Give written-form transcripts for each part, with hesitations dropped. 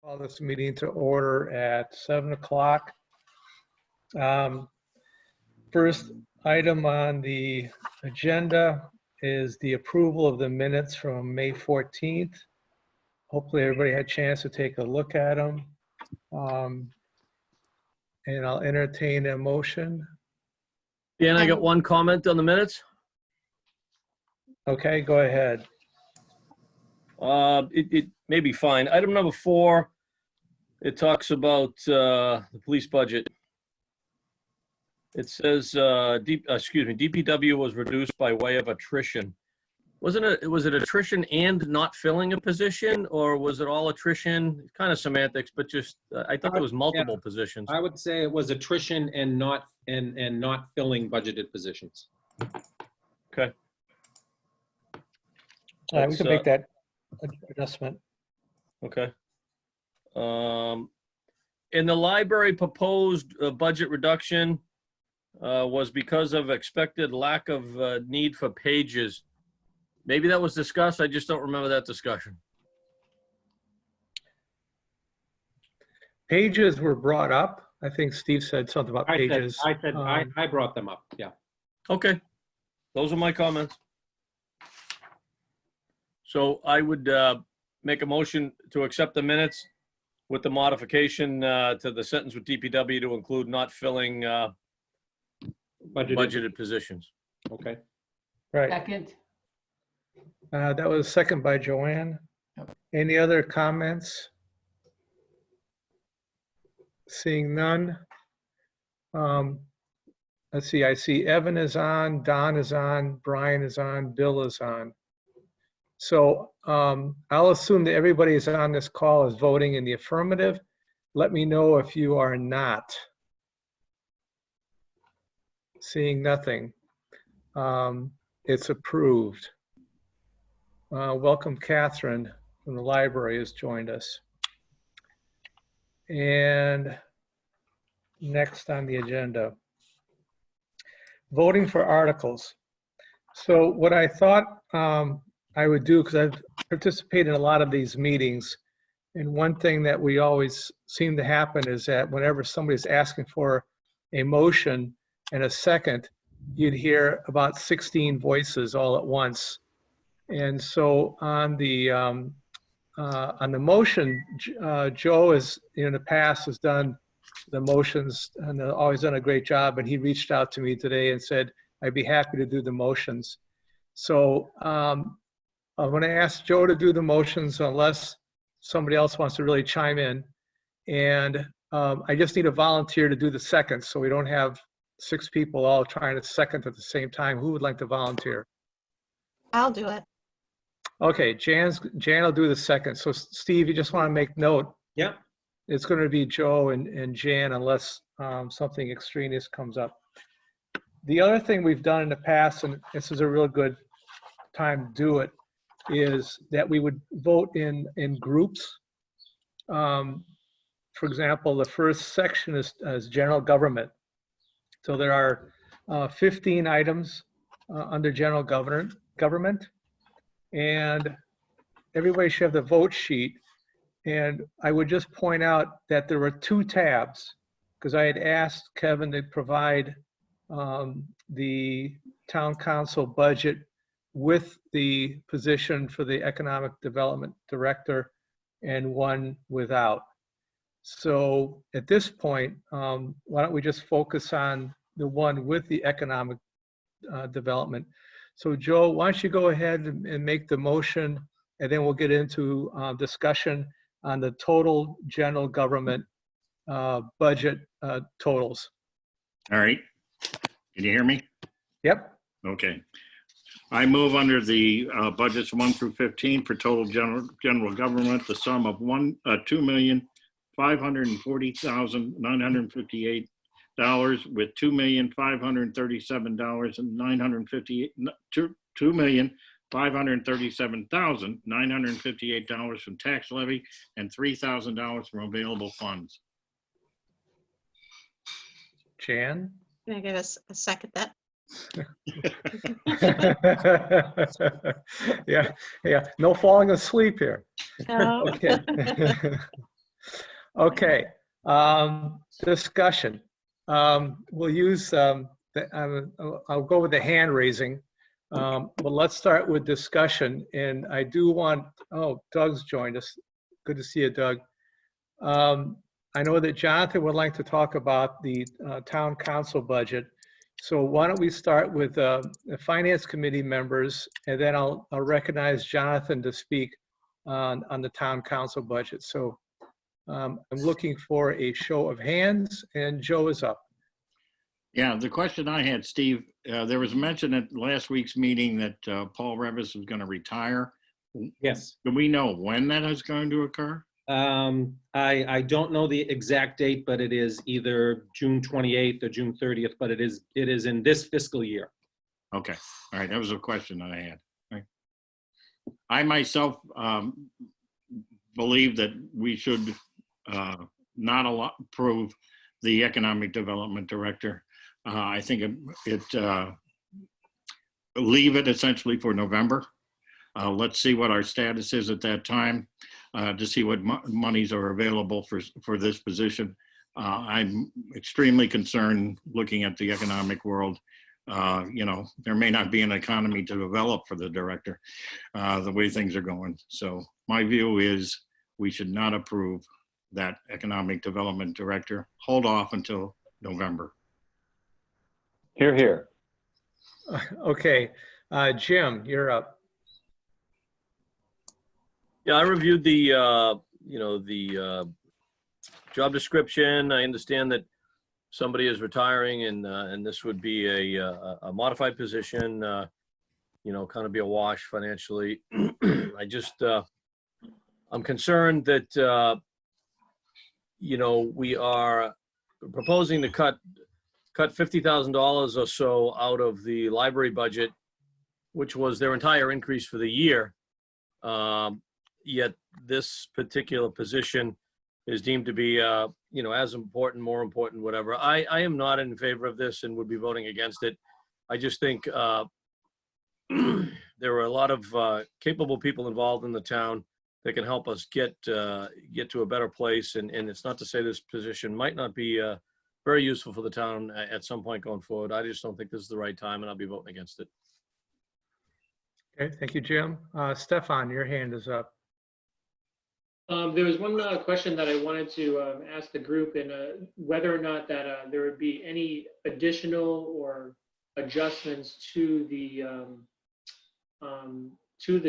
Call this meeting to order at 7 o'clock. First item on the agenda is the approval of the minutes from May 14th. Hopefully everybody had a chance to take a look at them. And I'll entertain a motion. Dan, I got one comment on the minutes. Okay, go ahead. It may be fine. Item number 4, it talks about the police budget. It says, DPW was reduced by way of attrition. Was it attrition and not filling a position, or was it all attrition? Kind of semantics, but just I thought there was multiple positions. I would say it was attrition and not filling budgeted positions. Okay. We can make that adjustment. Okay. In the library, proposed budget reduction was because of expected lack of need for pages. Maybe that was discussed. I just don't remember that discussion. Pages were brought up. I think Steve said something about pages. I brought them up. Yeah. Okay. Those are my comments. So I would make a motion to accept the minutes with the modification to the sentence with DPW to include not filling budgeted positions. Okay. Right. Second. That was second by Joanne. Any other comments? Seeing none. Let's see, I see Evan is on, Don is on, Brian is on, Bill is on. So I'll assume that everybody is on this call is voting in the affirmative. Let me know if you are not. Seeing nothing. It's approved. Welcome, Catherine from the library has joined us. And next on the agenda, voting for articles. So what I thought I would do, because I've participated in a lot of these meetings, and one thing that we always seem to happen is that whenever somebody's asking for a motion and a second, you'd hear about 16 voices all at once. And so on the motion, Joe has in the past has done the motions and always done a great job. And he reached out to me today and said, I'd be happy to do the motions. So I'm going to ask Joe to do the motions unless somebody else wants to really chime in. And I just need a volunteer to do the seconds so we don't have 6 people all trying to second at the same time. Who would like to volunteer? I'll do it. Okay, Jan will do the second. So Steve, you just want to make note. Yeah. It's going to be Joe and Jan unless something extraneous comes up. The other thing we've done in the past, and this is a real good time to do it, is that we would vote in groups. For example, the first section is general government. So there are 15 items under general government. And everybody should have the vote sheet. And I would just point out that there were 2 tabs because I had asked Kevin to provide the town council budget with the position for the economic development director and one without. So at this point, why don't we just focus on the one with the economic development. So Joe, why don't you go ahead and make the motion, and then we'll get into discussion on the total general government budget totals. All right. Can you hear me? Yep. Okay. I move under the budgets 1 through 15 for total general government, the sum of $2,540,958 with $2,537,958 from tax levy and $3,000 from available funds. Jan? Can I get a second that? Yeah, no falling asleep here. No. Okay. Okay, discussion. We'll use, I'll go with the hand raising. But let's start with discussion. And I do want, oh, Doug's joined us. Good to see you, Doug. I know that Jonathan would like to talk about the town council budget. So why don't we start with the finance committee members, and then I'll recognize Jonathan to speak on the town council budget. So I'm looking for a show of hands, and Joe is up. Yeah, the question I had, Steve, there was mention at last week's meeting that Paul Revis was going to retire. Yes. Do we know when that is going to occur? I don't know the exact date, but it is either June 28th or June 30th, but it is in this fiscal year. Okay, all right, that was a question that I had. All right. I myself believe that we should not approve the economic development director. I think leave it essentially for November. Let's see what our status is at that time to see what monies are available for this position. I'm extremely concerned looking at the economic world. You know, there may not be an economy to develop for the director the way things are going. So my view is we should not approve that economic development director. Hold off until November. Hear, hear. Okay, Jim, you're up. Yeah, I reviewed the, job description. I understand that somebody is retiring, and this would be a modified position, kind of be a wash financially. I just, I'm concerned that, we are proposing to cut $50,000 or so out of the library budget, which was their entire increase for the year. Yet this particular position is deemed to be, as important, more important, whatever. I am not in favor of this and would be voting against it. I just think there are a lot of capable people involved in the town that can help us get to a better place. And it's not to say this position might not be very useful for the town at some point going forward. I just don't think this is the right time, and I'll be voting against it. Okay, thank you, Jim. Stefan, your hand is up. There was one question that I wanted to ask the group, and whether or not that there would be any additional or adjustments to the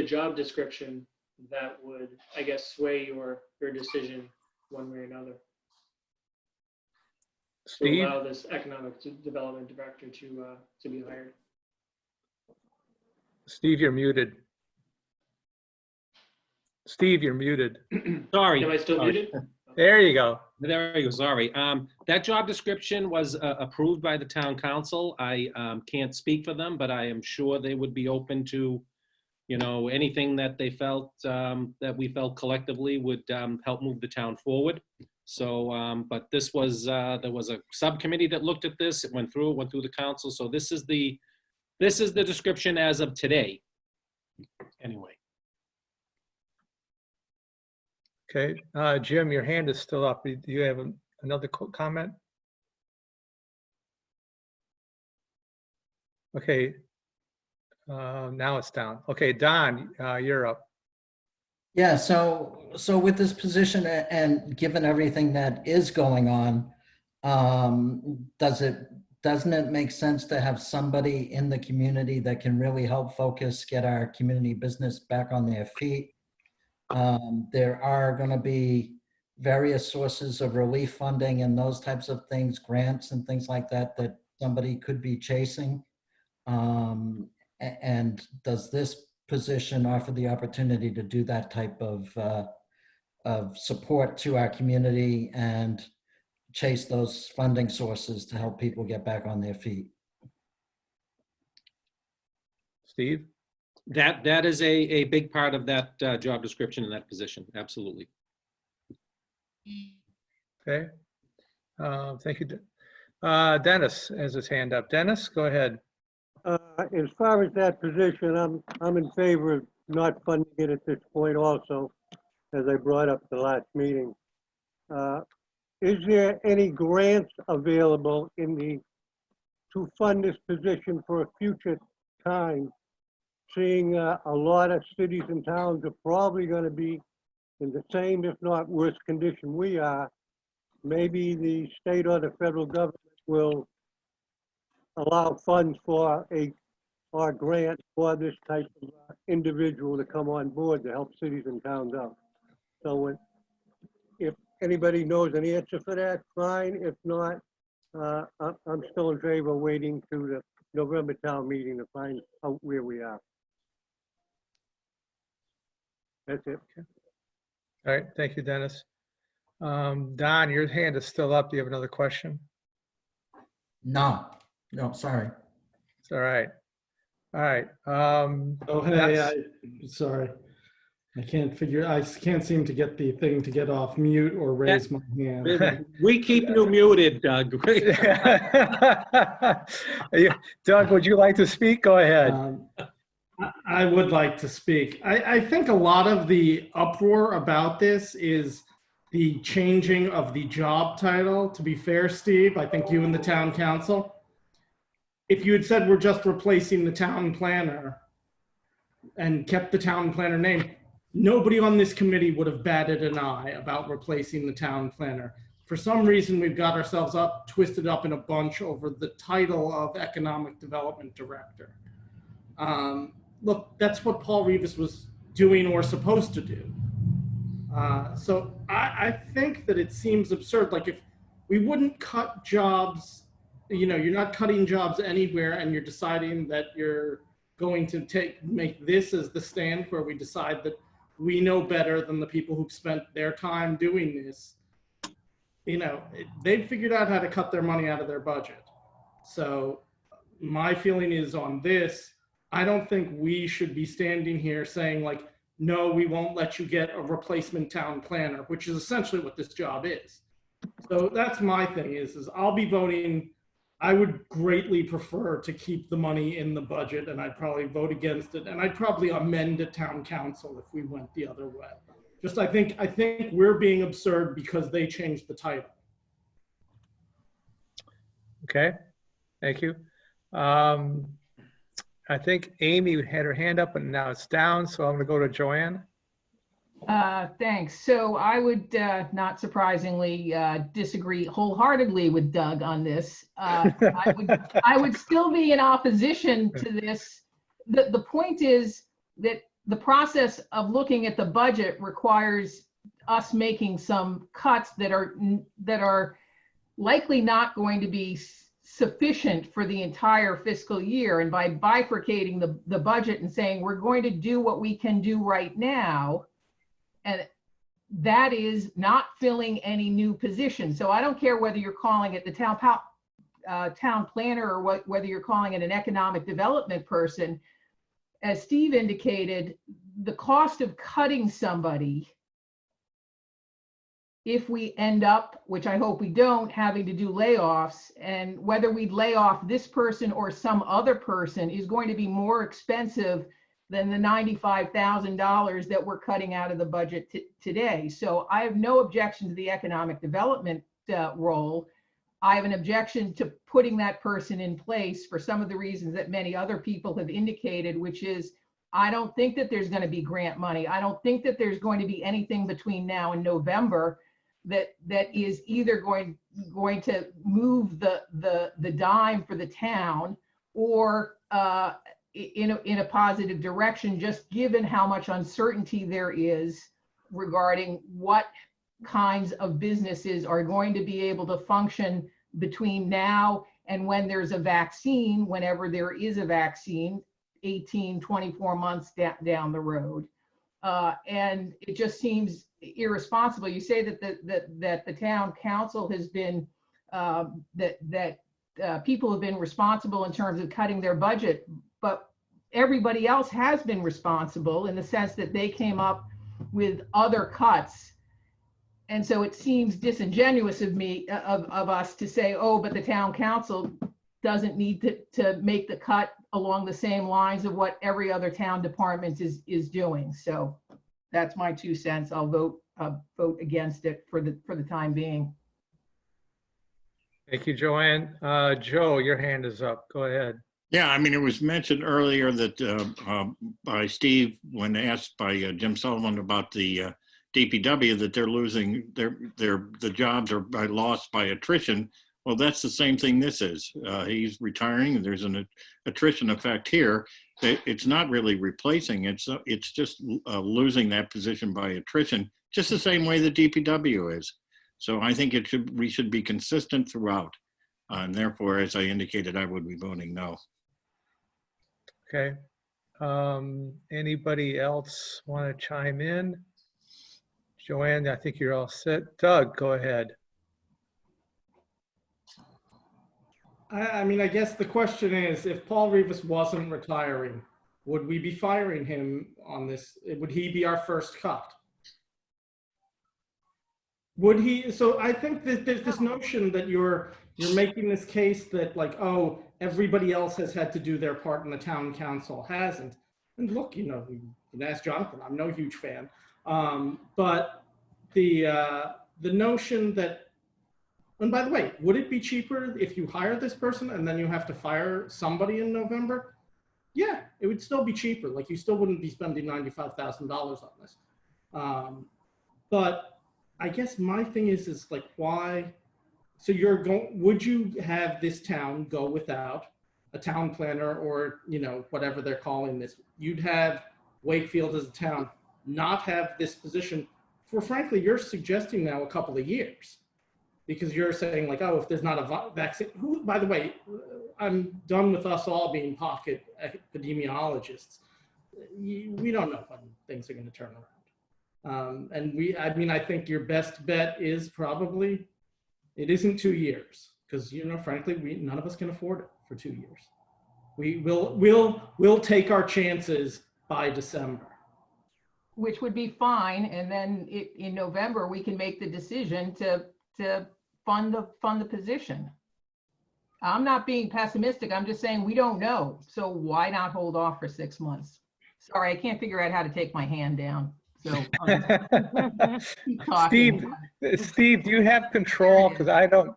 job description that would, I guess, sway your decision one way or another. Steve? To allow this economic development director to be hired. Steve, you're muted. Steve, you're muted. Sorry. Am I still muted? There you go. There you go. Sorry. That job description was approved by the town council. I can't speak for them, but I am sure they would be open to, anything that they felt that we felt collectively would help move the town forward. So, but this was there was a subcommittee that looked at this. It went through the council. So this is the description as of today. Anyway. Okay, Jim, your hand is still up. Do you have another comment? Okay, now it's down. Okay, Don, you're up. Yeah, so with this position and given everything that is going on, doesn't it make sense to have somebody in the community that can really help focus, get our community business back on their feet? There are going to be various sources of relief funding and those types of things, grants and things like that somebody could be chasing. And does this position offer the opportunity to do that type of support to our community and chase those funding sources to help people get back on their feet? Steve? That is a big part of that job description and that position. Absolutely. Okay. Thank you. Dennis has his hand up. Dennis, go ahead. As far as that position, I'm in favor of not funding it at this point also, as I brought up the last meeting. Is there any grants available to fund this position for a future time? Seeing a lot of cities and towns are probably going to be in the same, if not worse condition we are. Maybe the state or the federal government will allow funds for or grant for this type of individual to come on board to help cities and towns out. So if anybody knows an answer for that, fine. If not, I'm still in favor of waiting to the November town meeting to find out where we are. That's it. All right, thank you, Dennis. Don, your hand is still up. Do you have another question? No, sorry. It's all right. All right. Oh, hey, sorry. I can't seem to get the thing to get off mute or raise my hand. We keep you muted, Doug. Doug, would you like to speak? Go ahead. I would like to speak. I think a lot of the uproar about this is the changing of the job title. To be fair, Steve, I think you and the town council, if you had said we're just replacing the town planner and kept the town planner name, nobody on this committee would have batted an eye about replacing the town planner. For some reason, we've got ourselves twisted up in a bunch over the title of Economic Development Director. Look, that's what Paul Rivas was doing or supposed to do. So I think that it seems absurd. Like, if we wouldn't cut jobs, you're not cutting jobs anywhere, and you're deciding that you're going to make this as the stand where we decide that we know better than the people who've spent their time doing this. They've figured out how to cut their money out of their budget. So my feeling is on this, I don't think we should be standing here saying, like, no, we won't let you get a replacement town planner, which is essentially what this job is. So that's my thing is I'll be voting. I would greatly prefer to keep the money in the budget, and I'd probably vote against it. And I'd probably amend a town council if we went the other way. Just, I think we're being absurd because they changed the title. Okay, thank you. I think Amy had her hand up and now it's down, so I'm going to go to Joanne. Thanks. So I would, not surprisingly, disagree wholeheartedly with Doug on this. I would still be in opposition to this. The point is that the process of looking at the budget requires us making some cuts that are likely not going to be sufficient for the entire fiscal year. And by bifurcating the budget and saying we're going to do what we can do right now, and that is not filling any new positions. So I don't care whether you're calling it the town planner or whether you're calling it an economic development person. As Steve indicated, the cost of cutting somebody, if we end up, which I hope we don't, having to do layoffs, and whether we lay off this person or some other person is going to be more expensive than the $95,000 that we're cutting out of the budget today. So I have no objection to the economic development role. I have an objection to putting that person in place for some of the reasons that many other people have indicated, which is I don't think that there's going to be grant money. I don't think that there's going to be anything between now and November that is either going to move the dime for the town or in a positive direction, just given how much uncertainty there is regarding what kinds of businesses are going to be able to function between now and when there's a vaccine, whenever there is a vaccine, 18, 24 months down the road. And it just seems irresponsible. You say that the town council has been, people have been responsible in terms of cutting their budget, but everybody else has been responsible in the sense that they came up with other cuts. And so it seems disingenuous of us to say, oh, but the town council doesn't need to make the cut along the same lines of what every other town department is doing. So That's my 2 cents. I'll vote against it for the time being. Thank you, Joanne. Joe, your hand is up. Go ahead. Yeah, I mean, it was mentioned earlier that by Steve, when asked by Jim Sullivan about the DPW, that they're losing the jobs are lost by attrition. Well, that's the same thing this is. He's retiring, and there's an attrition effect here. It's not really replacing. It's just losing that position by attrition, just the same way the DPW is. So I think we should be consistent throughout. And therefore, as I indicated, I would be voting no. Okay. Anybody else want to chime in? Joanne, I think you're all set. Doug, go ahead. I mean, I guess the question is, if Paul Rivas wasn't retiring, would we be firing him on this? Would he be our first cut? Would he? So I think that there's this notion that you're making this case that, like, oh, everybody else has had to do their part and the town council hasn't. And look, you can ask Jonathan. I'm no huge fan, but the notion that. And by the way, would it be cheaper if you hire this person and then you have to fire somebody in November? Yeah, it would still be cheaper. Like, you still wouldn't be spending $95,000 on this. But I guess my thing is like, why? So would you have this town go without a town planner or, whatever they're calling this? You'd have Wakefield as a town not have this position for, frankly, you're suggesting now a couple of years. Because you're saying, like, oh, if there's not a vaccine, by the way, I'm done with us all being pocket epidemiologists. We don't know when things are going to turn around. And I think your best bet is probably, it isn't 2 years. Because, frankly, none of us can afford it for 2 years. We'll take our chances by December. Which would be fine. And then in November, we can make the decision to fund the position. I'm not being pessimistic. I'm just saying we don't know. So why not hold off for 6 months? Sorry, I can't figure out how to take my hand down. So keep talking. Steve, do you have control? Because I don't.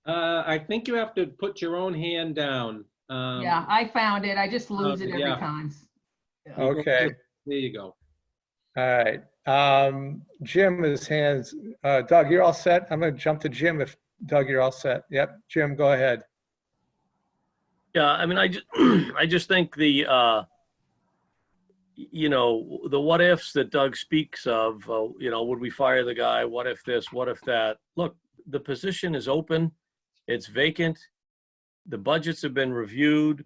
I think you have to put your own hand down. Yeah, I found it. I just lose it every time. Okay. There you go. All right. Jim, his hands. Doug, you're all set. I'm going to jump to Jim if Doug, you're all set. Yep. Jim, go ahead. Yeah, I mean, I just think the what ifs that Doug speaks of, would we fire the guy? What if this? What if that? Look, the position is open. It's vacant. The budgets have been reviewed.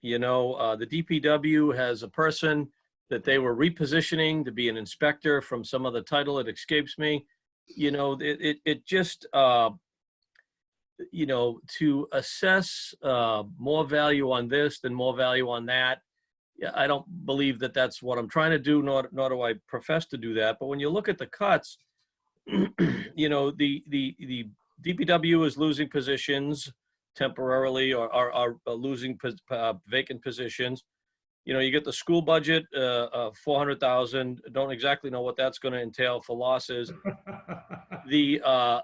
The DPW has a person that they were repositioning to be an inspector from some other title. It escapes me. It just, to assess more value on this than more value on that. I don't believe that that's what I'm trying to do, nor do I profess to do that. But when you look at the cuts, the DPW is losing positions temporarily or are losing vacant positions. You get the school budget, 400,000. Don't exactly know what that's going to entail for losses. The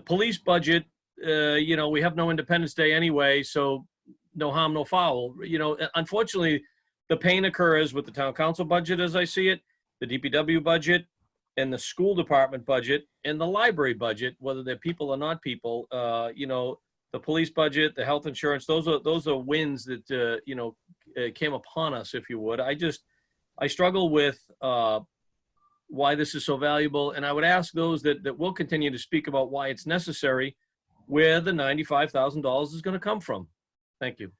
police budget, we have no Independence Day anyway, so no harm, no foul. Unfortunately, the pain occurs with the town council budget, as I see it, the DPW budget, and the school department budget, and the library budget, whether they're people or not people. The police budget, the health insurance, those are wins that came upon us, if you would. I struggle with why this is so valuable, and I would ask those that will continue to speak about why it's necessary, where the $95,000 is going to come from. Thank you.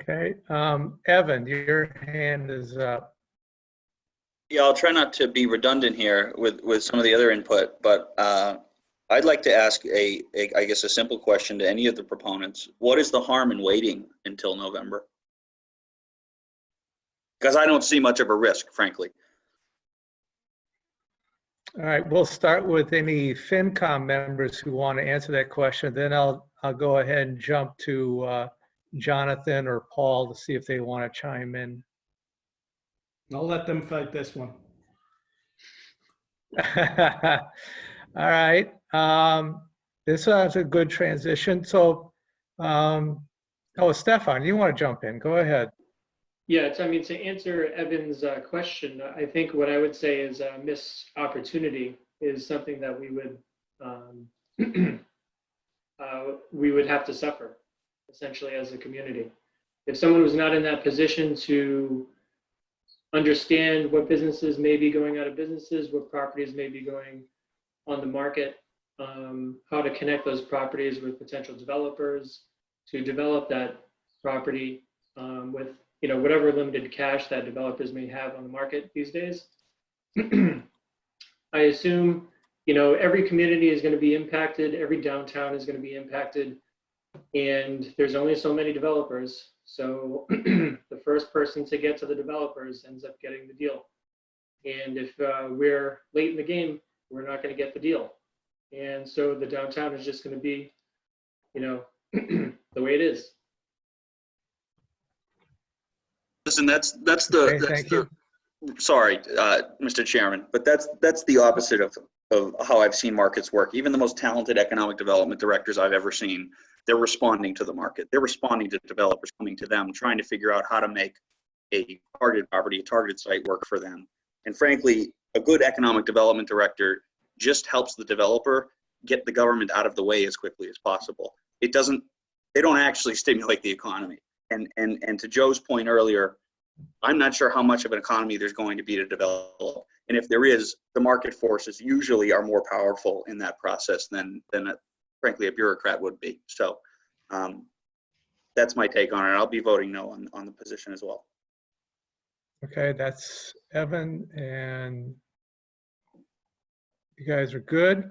Okay. Evan, your hand is up. Yeah, I'll try not to be redundant here with some of the other input, but I'd like to ask I guess a simple question to any of the proponents. What is the harm in waiting until November? Because I don't see much of a risk, frankly. All right, we'll start with any FinCom members who want to answer that question. Then I'll go ahead and jump to Jonathan or Paul to see if they want to chime in. I'll let them fight this one. All right. This is a good transition. So, oh, Stefan, you want to jump in? Go ahead. Yeah, I mean, to answer Evan's question, I think what I would say is missed opportunity is something that we would have to suffer essentially as a community. If someone was not in that position to understand what businesses may be going out of businesses, what properties may be going on the market, how to connect those properties with potential developers to develop that property with whatever limited cash that developers may have on the market these days. I assume every community is going to be impacted, every downtown is going to be impacted, and there's only so many developers. So the first person to get to the developers ends up getting the deal. And if we're late in the game, we're not going to get the deal. And so the downtown is just going to be, the way it is. Listen, that's Okay, thank you. Sorry, Mr. Chairman, but that's the opposite of how I've seen markets work. Even the most talented economic development directors I've ever seen, they're responding to the market. They're responding to developers coming to them, trying to figure out how to make a targeted property, a targeted site work for them. And frankly, a good economic development director just helps the developer get the government out of the way as quickly as possible. They don't actually stimulate the economy. And to Joe's point earlier, I'm not sure how much of an economy there's going to be to develop. And if there is, the market forces usually are more powerful in that process than frankly, a bureaucrat would be. So that's my take on it. I'll be voting no on the position as well. Okay, that's Evan, and you guys are good.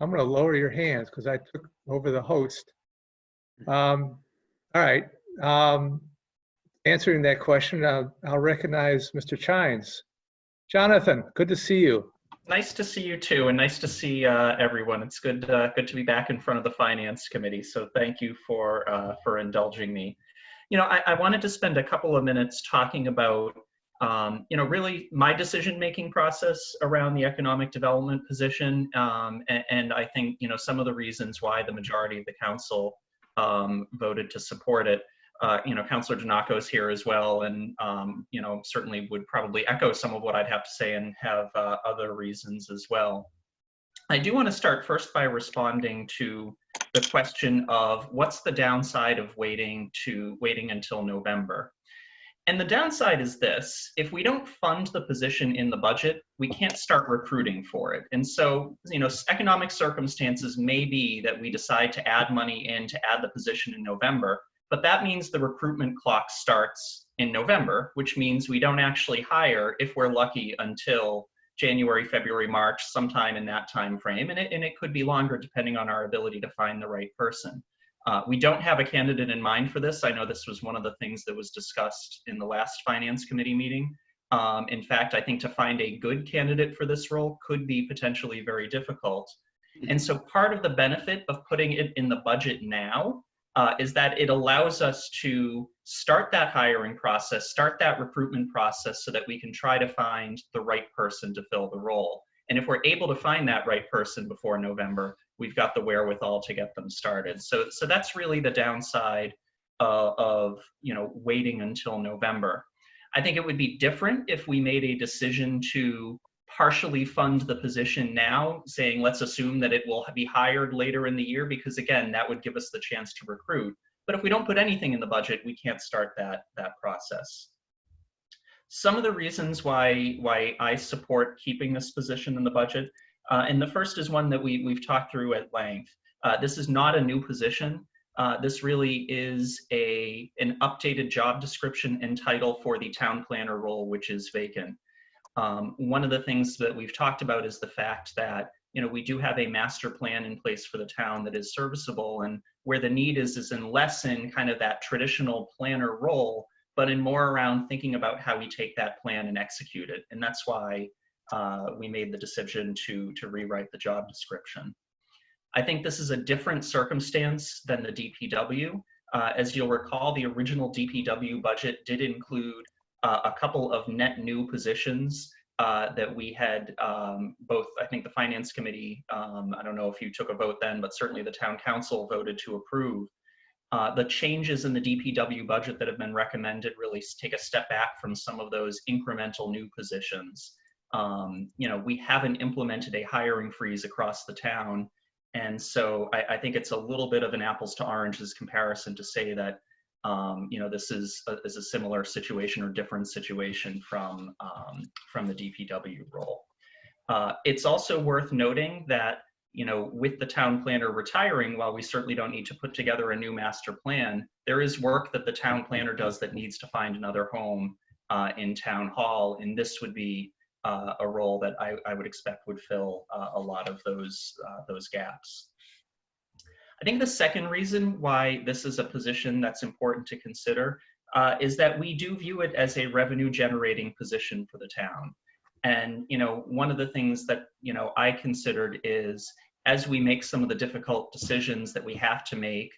I'm going to lower your hands because I took over the host. All right. Answering that question, I'll recognize Mr. Chines. Jonathan, good to see you. Nice to see you too, and nice to see everyone. It's good to be back in front of the Finance Committee. So thank you for indulging me. I wanted to spend a couple of minutes talking about really my decision-making process around the economic development position, and I think some of the reasons why the majority of the council voted to support it. Councillor Donaco is here as well, and certainly would probably echo some of what I'd have to say and have other reasons as well. I do want to start first by responding to the question of what's the downside of waiting until November. And the downside is this: if we don't fund the position in the budget, we can't start recruiting for it. And so, economic circumstances may be that we decide to add money in to add the position in November, but that means the recruitment clock starts in November, which means we don't actually hire, if we're lucky, until January, February, March, sometime in that time frame. And it could be longer depending on our ability to find the right person. We don't have a candidate in mind for this. I know this was one of the things that was discussed in the last Finance Committee meeting. In fact, I think to find a good candidate for this role could be potentially very difficult. And so part of the benefit of putting it in the budget now is that it allows us to start that hiring process, start that recruitment process so that we can try to find the right person to fill the role. And if we're able to find that right person before November, we've got the wherewithal to get them started. So that's really the downside of waiting until November. I think it would be different if we made a decision to partially fund the position now, saying let's assume that it will be hired later in the year, because again, that would give us the chance to recruit. But if we don't put anything in the budget, we can't start that process. Some of the reasons why I support keeping this position in the budget, and the first is one that we've talked through at length. This is not a new position. This really is an updated job description and title for the town planner role, which is vacant. One of the things that we've talked about is the fact that we do have a master plan in place for the town that is serviceable, and where the need is in less in kind of that traditional planner role, but in more around thinking about how we take that plan and execute it. And that's why we made the decision to rewrite the job description. I think this is a different circumstance than the DPW. As you'll recall, the original DPW budget did include a couple of net new positions that we had both, I think the Finance Committee, I don't know if you took a vote then, but certainly the Town Council voted to approve. The changes in the DPW budget that have been recommended really take a step back from some of those incremental new positions. You know, we haven't implemented a hiring freeze across the town. And so I think it's a little bit of an apples to oranges comparison to say that, you know, this is a similar situation or different situation from the DPW role. It's also worth noting that, you know, with the town planner retiring, while we certainly don't need to put together a new master plan, there is work that the town planner does that needs to find another home in town hall. And this would be a role that I would expect would fill a lot of those gaps. I think the second reason why this is a position that's important to consider is that we do view it as a revenue generating position for the town. And, you know, one of the things that, you know, I considered is as we make some of the difficult decisions that we have to make,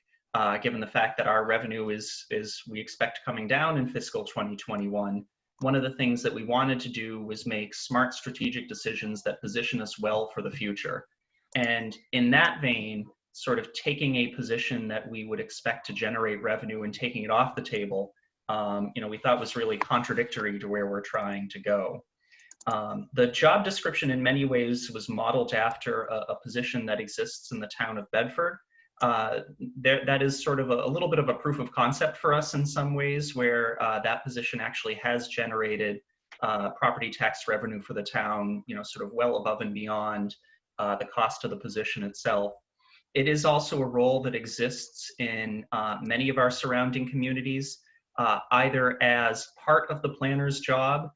given the fact that our revenue is we expect coming down in fiscal 2021, one of the things that we wanted to do was make smart strategic decisions that position us well for the future. And in that vein, sort of taking a position that we would expect to generate revenue and taking it off the table, you know, we thought was really contradictory to where we're trying to go. The job description in many ways was modeled after a position that exists in the town of Bedford. That is sort of a little bit of a proof of concept for us in some ways, where that position actually has generated property tax revenue for the town, you know, sort of well above and beyond the cost of the position itself. It is also a role that exists in many of our surrounding communities, either as part of the planner's job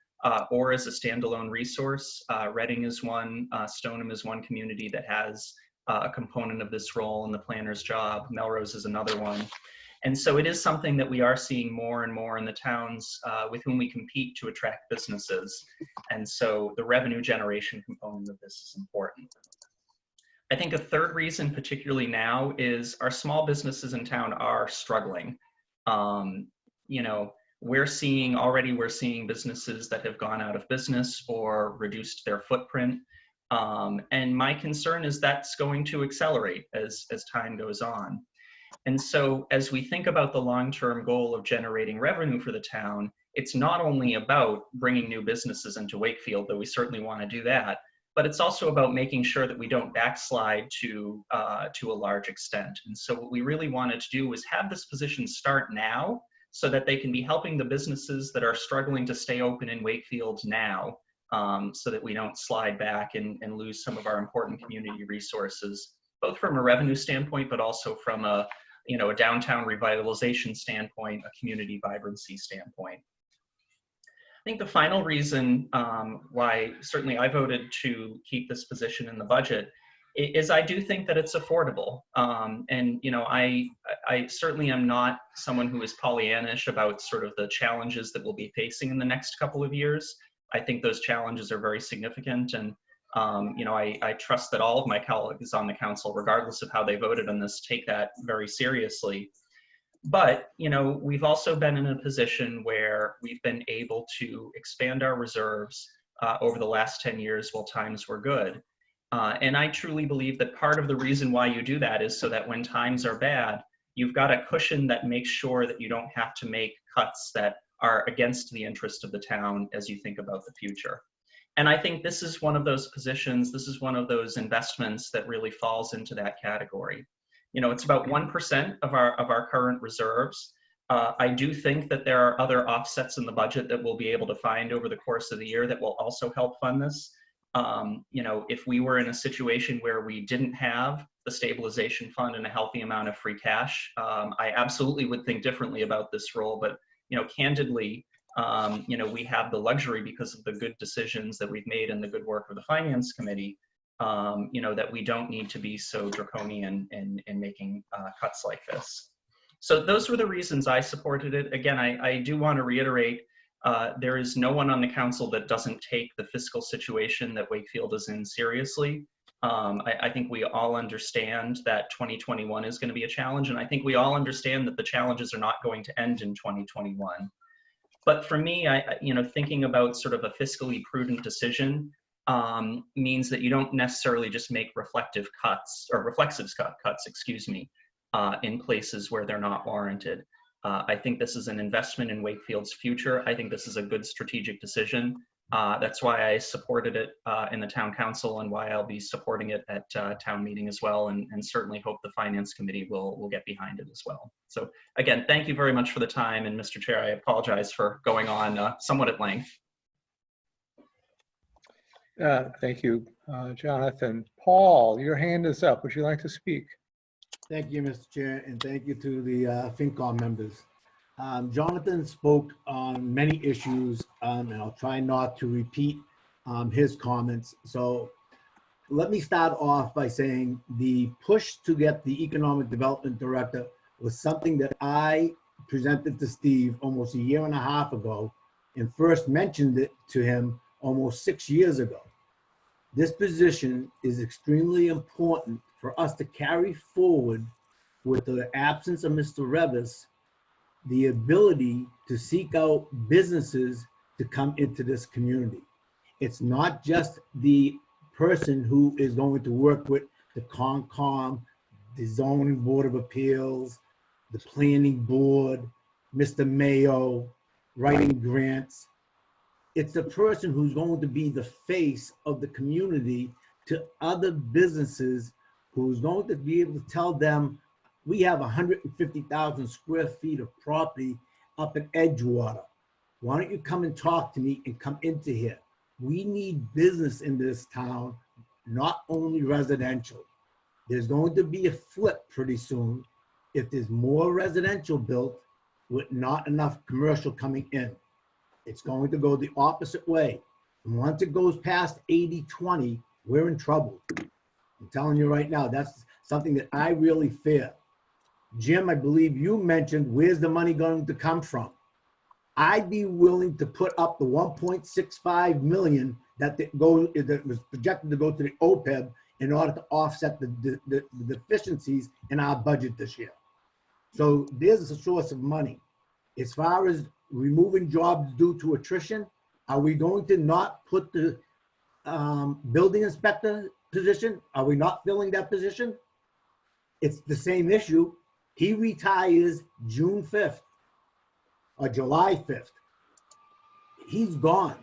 or as a standalone resource. Reading is one, Stoneham is one community that has a component of this role in the planner's job. Melrose is another one. And so it is something that we are seeing more and more in the towns with whom we compete to attract businesses. And so the revenue generation component of this is important. I think a third reason, particularly now, is our small businesses in town are struggling. You know, we're seeing businesses that have gone out of business or reduced their footprint. And my concern is that's going to accelerate as time goes on. And so as we think about the long-term goal of generating revenue for the town, it's not only about bringing new businesses into Wakefield, though we certainly want to do that, but it's also about making sure that we don't backslide to a large extent. And so what we really wanted to do was have this position start now so that they can be helping the businesses that are struggling to stay open in Wakefield now, so that we don't slide back and lose some of our important community resources, both from a revenue standpoint, but also from a downtown revitalization standpoint, a community vibrancy standpoint. I think the final reason why certainly I voted to keep this position in the budget is I do think that it's affordable. And, you know, I certainly am not someone who is Pollyannish about sort of the challenges that we'll be facing in the next couple of years. I think those challenges are very significant. And, you know, I trust that all of my colleagues on the council, regardless of how they voted on this, take that very seriously. But, you know, we've also been in a position where we've been able to expand our reserves over the last 10 years while times were good. And I truly believe that part of the reason why you do that is so that when times are bad, you've got a cushion that makes sure that you don't have to make cuts that are against the interest of the town as you think about the future. And I think this is one of those positions, this is one of those investments that really falls into that category. You know, it's about 1% of our current reserves. I do think that there are other offsets in the budget that we'll be able to find over the course of the year that will also help fund this. You know, if we were in a situation where we didn't have the stabilization fund and a healthy amount of free cash, I absolutely would think differently about this role. But, you know, candidly, you know, we have the luxury because of the good decisions that we've made and the good work of the Finance Committee, you know, that we don't need to be so draconian in making cuts like this. So those were the reasons I supported it. Again, I do want to reiterate, there is no one on the council that doesn't take the fiscal situation that Wakefield is in seriously. I think we all understand that 2021 is going to be a challenge, and I think we all understand that the challenges are not going to end in 2021. But for me, thinking about sort of a fiscally prudent decision means that you don't necessarily just make reflexive cuts, excuse me, in places where they're not warranted. I think this is an investment in Wakefield's future. I think this is a good strategic decision. That's why I supported it in the town council and why I'll be supporting it at town meeting as well, and certainly hope the finance committee will get behind it as well. So again, thank you very much for the time, and Mr. Chair, I apologize for going on somewhat at length. Thank you, Jonathan. Paul, your hand is up. Would you like to speak? Thank you, Mr. Chair, and thank you to the FinCom members. Jonathan spoke on many issues, and I'll try not to repeat his comments. So let me start off by saying the push to get the Economic Development Director was something that I presented to Steve almost a year and a half ago and first mentioned it to him almost 6 years ago. This position is extremely important for us to carry forward with the absence of Mr. Revis, the ability to seek out businesses to come into this community. It's not just the person who is going to work with the Concom, the Zoning Board of Appeals, the Planning Board, Mr. Mayo, writing grants. It's the person who's going to be the face of the community to other businesses, who's going to be able to tell them, we have 150,000 square feet of property up in Edgewater. Why don't you come and talk to me and come into here? We need business in this town, not only residential. There's going to be a flip pretty soon if there's more residential built with not enough commercial coming in. It's going to go the opposite way. And once it goes past 80-20, we're in trouble. I'm telling you right now, that's something that I really fear. Jim, I believe you mentioned, where's the money going to come from? I'd be willing to put up the 1.65 million that was projected to go to the OPEB in order to offset the deficiencies in our budget this year. So there's a source of money. As far as removing jobs due to attrition, are we going to not put the building inspector position? Are we not filling that position? It's the same issue. He retires June 5th or July 5th. He's gone.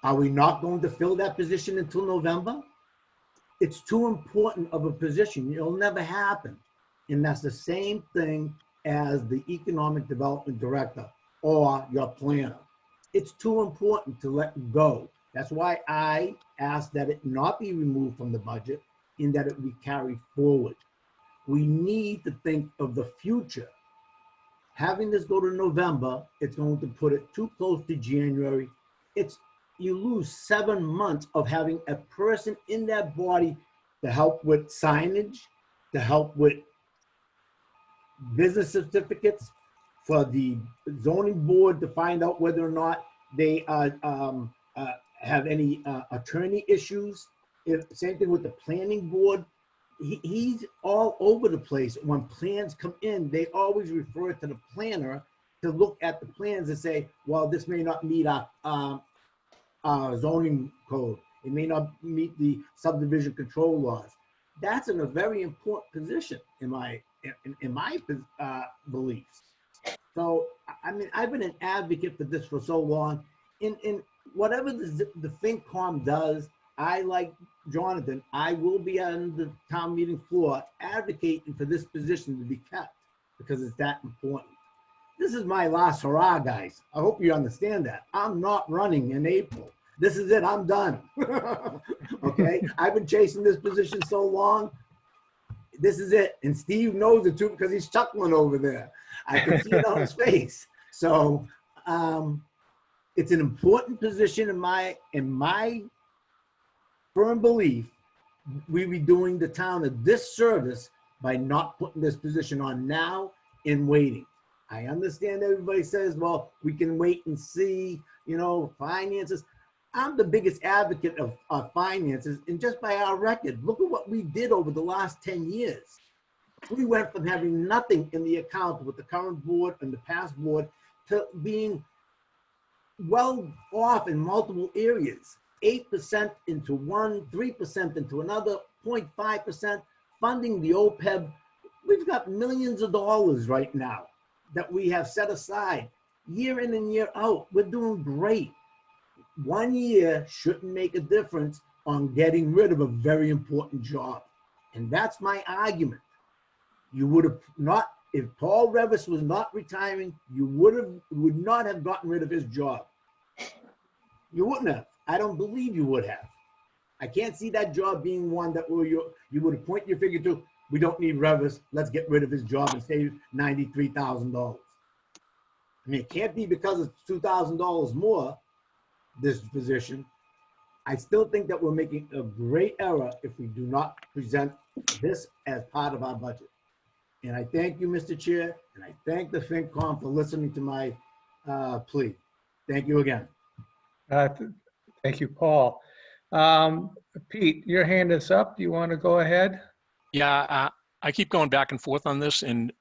Are we not going to fill that position until November? It's too important of a position. It'll never happen. And that's the same thing as the Economic Development Director or your planner. It's too important to let go. That's why I asked that it not be removed from the budget and that it be carried forward. We need to think of the future. Having this go to November, it's going to put it too close to January. You lose 7 months of having a person in that body to help with signage, to help with business certificates, for the zoning board to find out whether or not they have any attorney issues. Same thing with the planning board. He's all over the place. When plans come in, they always refer to the planner to look at the plans and say, well, this may not meet our zoning code. It may not meet the subdivision control laws. That's in a very important position in my beliefs. So, I mean, I've been an advocate for this for so long. In whatever the FinCom does, I, like Jonathan, I will be on the town meeting floor advocating for this position to be kept because it's that important. This is my last hurrah, guys. I hope you understand that. I'm not running in April. This is it. I'm done. Okay? I've been chasing this position so long. This is it. And Steve knows it too because he's chuckling over there. I can see it on his face. So it's an important position in my firm belief. We be doing the town a disservice by not putting this position on now and waiting. I understand everybody says, well, we can wait and see, finances. I'm the biggest advocate of finances, and just by our record, look at what we did over the last 10 years. We went from having nothing in the account with the current board and the past board to being well off in multiple areas. 8% into one, 3% into another, 0.5% funding the OPEB. We've got millions of dollars right now that we have set aside year in and year out. We're doing great. 1 year shouldn't make a difference on getting rid of a very important job. And that's my argument. You would have not, if Paul Revis was not retiring, you would not have gotten rid of his job. You wouldn't have. I don't believe you would have. I can't see that job being one that you would have pointed your finger to. We don't need Revis. Let's get rid of his job and save $93,000. I mean, it can't be because it's $2,000 more, this position. I still think that we're making a great error if we do not present this as part of our budget. And I thank you, Mr. Chair, and I thank the FinCom for listening to my plea. Thank you again. Thank you, Paul. Pete, your hand is up. Do you want to go ahead? Yeah, I keep going back and forth on this, and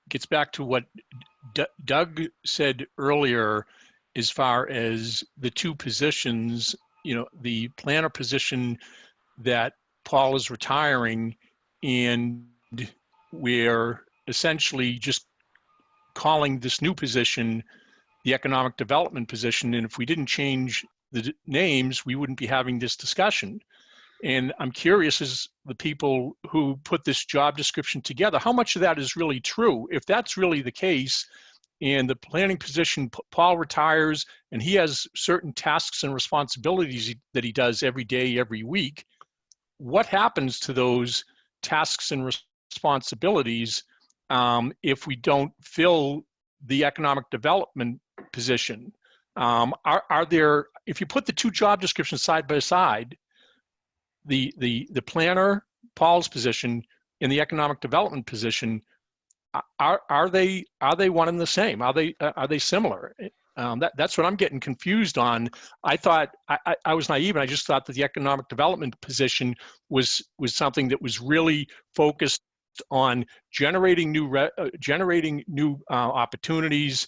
gets back to what Doug said earlier as far as the two positions, you know, the planner position that Paul is retiring, and we're essentially just calling this new position the economic development position. And if we didn't change the names, we wouldn't be having this discussion. And I'm curious, as the people who put this job description together, how much of that is really true? If that's really the case, and the planning position, Paul retires, and he has certain tasks and responsibilities that he does every day, every week, what happens to those tasks and responsibilities if we don't fill the economic development position? Are there, if you put the two job descriptions side by side, the planner, Paul's position, and the economic development position, are they one and the same? Are they similar? That's what I'm getting confused on. I thought I was naive, and I just thought that the economic development position was something that was really focused on generating new opportunities,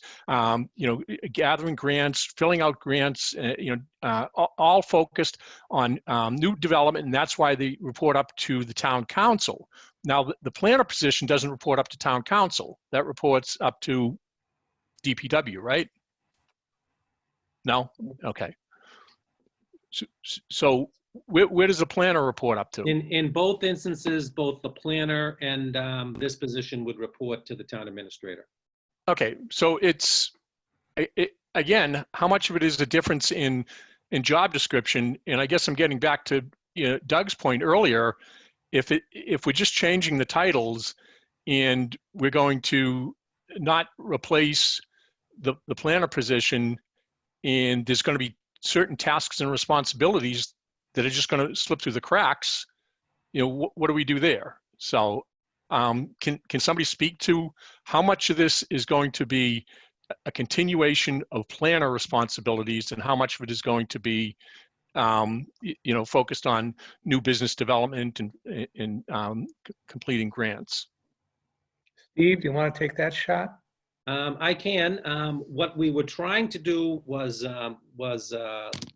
gathering grants, filling out grants, all focused on new development, and that's why they report up to the town council. Now, the planner position doesn't report up to town council. That reports up to DPW, right? No? Okay. So where does the planner report up to? In both instances, both the planner and this position would report to the town administrator. Okay, so again, how much of it is the difference in job description? And I guess I'm getting back to Doug's point earlier. If we're just changing the titles and we're going to not replace the planner position, and there's going to be certain tasks and responsibilities that are just going to slip through the cracks, what do we do there? So can somebody speak to how much of this is going to be a continuation of planner responsibilities, and how much of it is going to be focused on new business development and completing grants? Steve, do you want to take that shot? I can. What we were trying to do was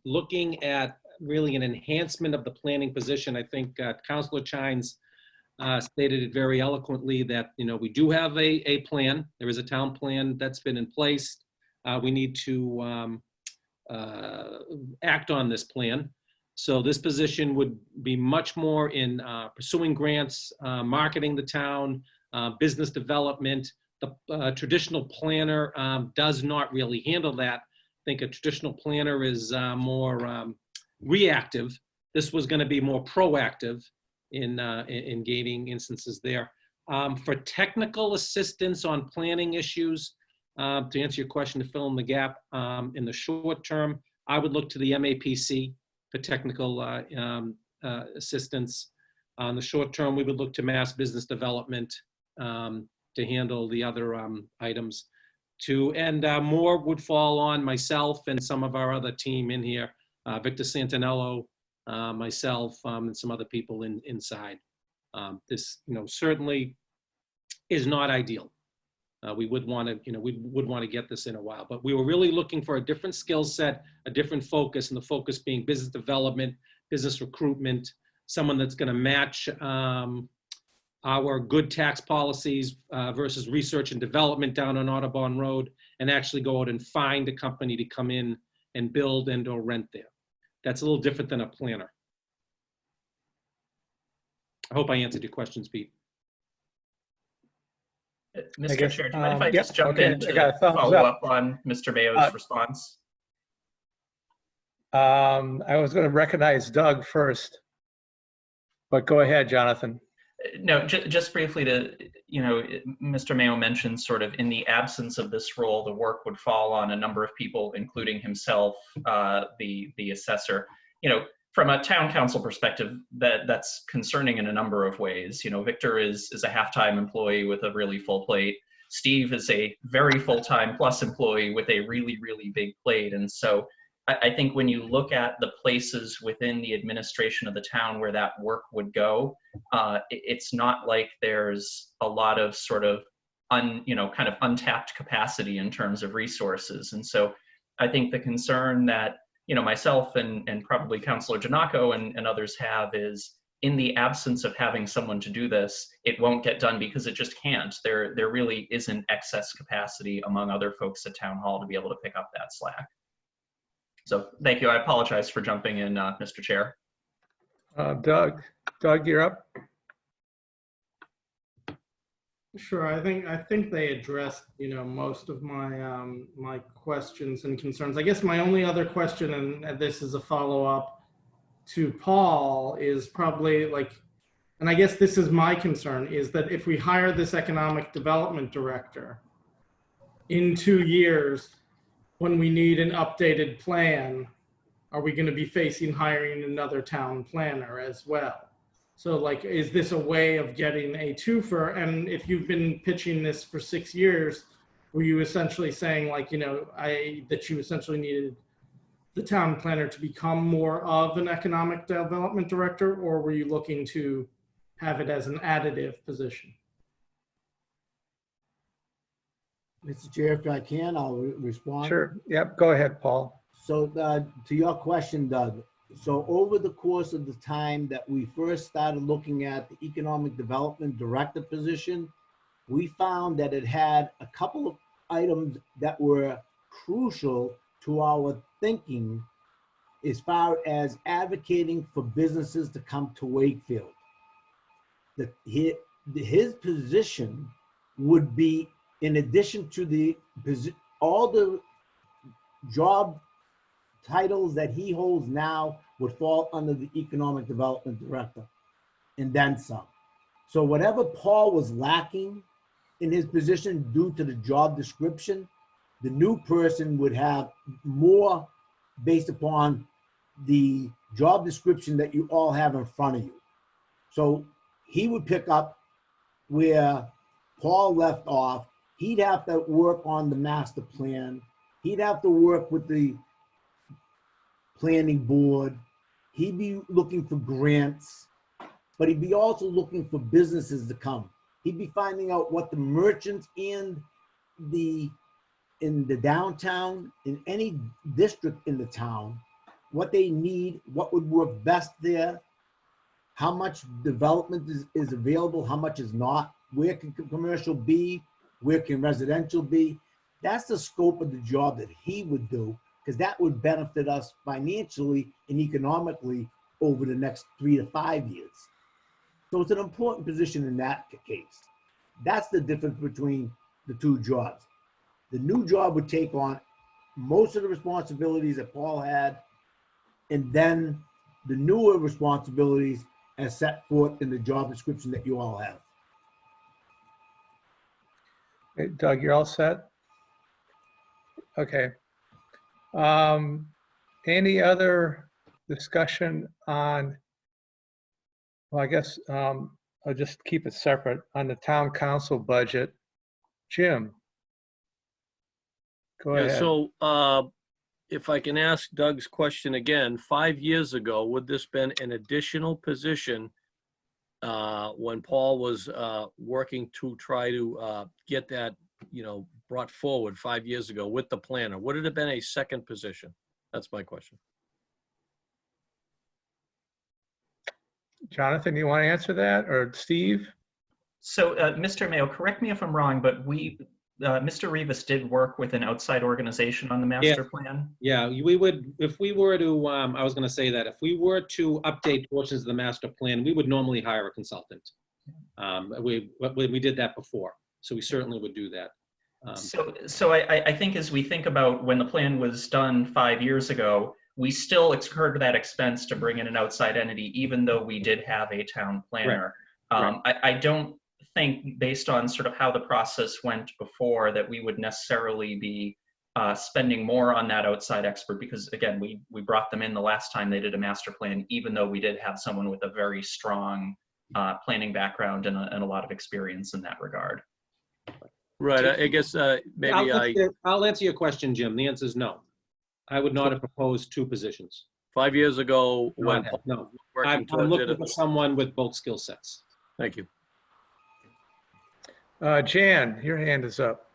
looking at really an enhancement of the planning position. I think Councilor Chines stated it very eloquently that we do have a plan. There is a town plan that's been in place. We need to act on this plan. So this position would be much more in pursuing grants, marketing the town, business development. The traditional planner does not really handle that. I think a traditional planner is more reactive. This was going to be more proactive in gaining instances there. For technical assistance on planning issues, to answer your question, to fill in the gap, in the short term, I would look to the MAPC for technical assistance. On the short term, we would look to Mass Business Development to handle the other items. More would fall on myself and some of our other team in here, Victor Santinello, myself, and some other people inside. This certainly is not ideal. we would want to get this in a while. But we were really looking for a different skill set, a different focus, and the focus being business development, business recruitment, someone that's going to match our good tax policies versus research and development down on Audubon Road, and actually go out and find a company to come in and build and or rent there. That's a little different than a planner. I hope I answered your questions, Pete. Mr. Chair, do you mind if I yep, just jump okay, in I got a to thumbs follow up. up on Mr. Mayo's response? I was going to recognize Doug first, but go ahead, Jonathan. No, just briefly to, Mr. Mayo mentioned sort of in the absence of this role, the work would fall on a number of people, including himself, the assessor. From a town council perspective, that's concerning in a number of ways. Victor is a half-time employee with a really full plate. Steve is a very full-time plus employee with a really, really big plate. And so I think when you look at the places within the administration of the town where that work would go, it's not like there's a lot of sort of kind of untapped capacity in terms of resources. And so I think the concern that myself and probably Councillor Giannaco and others have is, in the absence of having someone to do this, it won't get done because it just can't. There really isn't excess capacity among other folks at Town Hall to be able to pick up that slack. So thank you. I apologize for jumping in, Mr. Chair. Doug, you're up. Sure. I think they addressed, most of my my questions and concerns. I guess my only other question, and this is a follow-up to Paul, is probably and I guess this is my concern, is that if we hire this economic development director in 2 years, when we need an updated plan, are we going to be facing hiring another town planner as well? So is this a way of getting a twofer? And if you've been pitching this for 6 years, were you essentially saying that you essentially needed the town planner to become more of an economic development director, or were you looking to have it as an additive position? Mr. Chair, if I can, I'll respond. Sure. Yep. Go ahead, Paul. So to your question, Doug, so over the course of the time that we first started looking at the economic development director position, we found that it had a couple of items that were crucial to our thinking as far as advocating for businesses to come to Wakefield. His position would be, in addition to all the job titles that he holds now, would fall under the economic development director, and then some. So whatever Paul was lacking in his position due to the job description, the new person would have more based upon the job description that you all have in front of you. So he would pick up where Paul left off. He'd have to work on the master plan. He'd have to work with the planning board. He'd be looking for grants, but he'd be also looking for businesses to come. He'd be finding out what the merchants in the downtown, in any district in the town, what they need, what would work best there, how much development is available, how much is not, where can commercial be, where can residential be. That's the scope of the job that he would do, because that would benefit us financially and economically over the next 3 to 5 years. So it's an important position in that case. That's the difference between the two jobs. The new job would take on most of the responsibilities that Paul had, and then the newer responsibilities as set forth in the job description that you all have. Hey, Doug, you're all set? Okay. Any other discussion on, well, I guess I'll just keep it separate, on the town council budget. Jim, go ahead. So if I can ask Doug's question again, 5 years ago, would this been an additional position when Paul was working to try to get that brought forward 5 years ago with the planner, would it have been a second position? That's my question. Jonathan, you want to answer that, or Steve? So, Mr. Mayo, correct me if I'm wrong, but Mr. Rivas did work with an outside organization on the master plan. Yeah, we would, if we were to, I was going to say that if we were to update portions of the master plan, we would normally hire a consultant. We did that before, so we certainly would do that. So I think as we think about when the plan was done 5 years ago, we still incurred that expense to bring in an outside entity, even though we did have a town planner. I don't think, based on sort of how the process went before, that we would necessarily be spending more on that outside expert, because again, we brought them in the last time they did a master plan, even though we did have someone with a very strong planning background and a lot of experience in that regard. Right. I guess maybe I'll answer your question, Jim. The answer is no. I would not have proposed two positions. 5 years ago, when Paul No, was working I'm towards looking it. for someone with both skill sets. Thank you. Jan, your hand is up.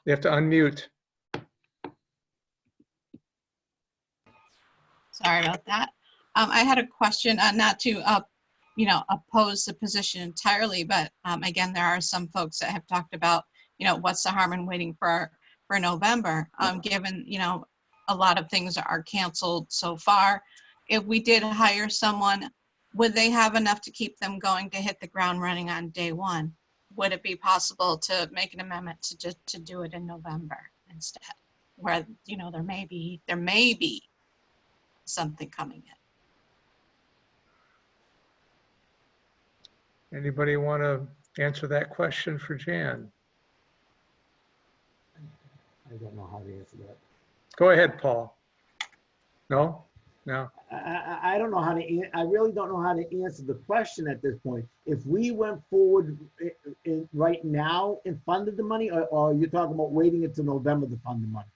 You have to unmute. Sorry about that. I had a question, not to, oppose the position entirely, but again, there are some folks that have talked about, what's the harm in waiting for November, given, a lot of things are canceled so far. If we did hire someone, would they have enough to keep them going to hit the ground running on day one? Would it be possible to make an amendment to do it in November instead, where, there may be something coming in? Anybody want to answer that question for Jan? I don't know how to answer that. Go ahead, Paul. No? No? I don't know how to, I really don't know how to answer the question at this point. If we went forward right now and funded the money, or you're talking about waiting until November to fund the money?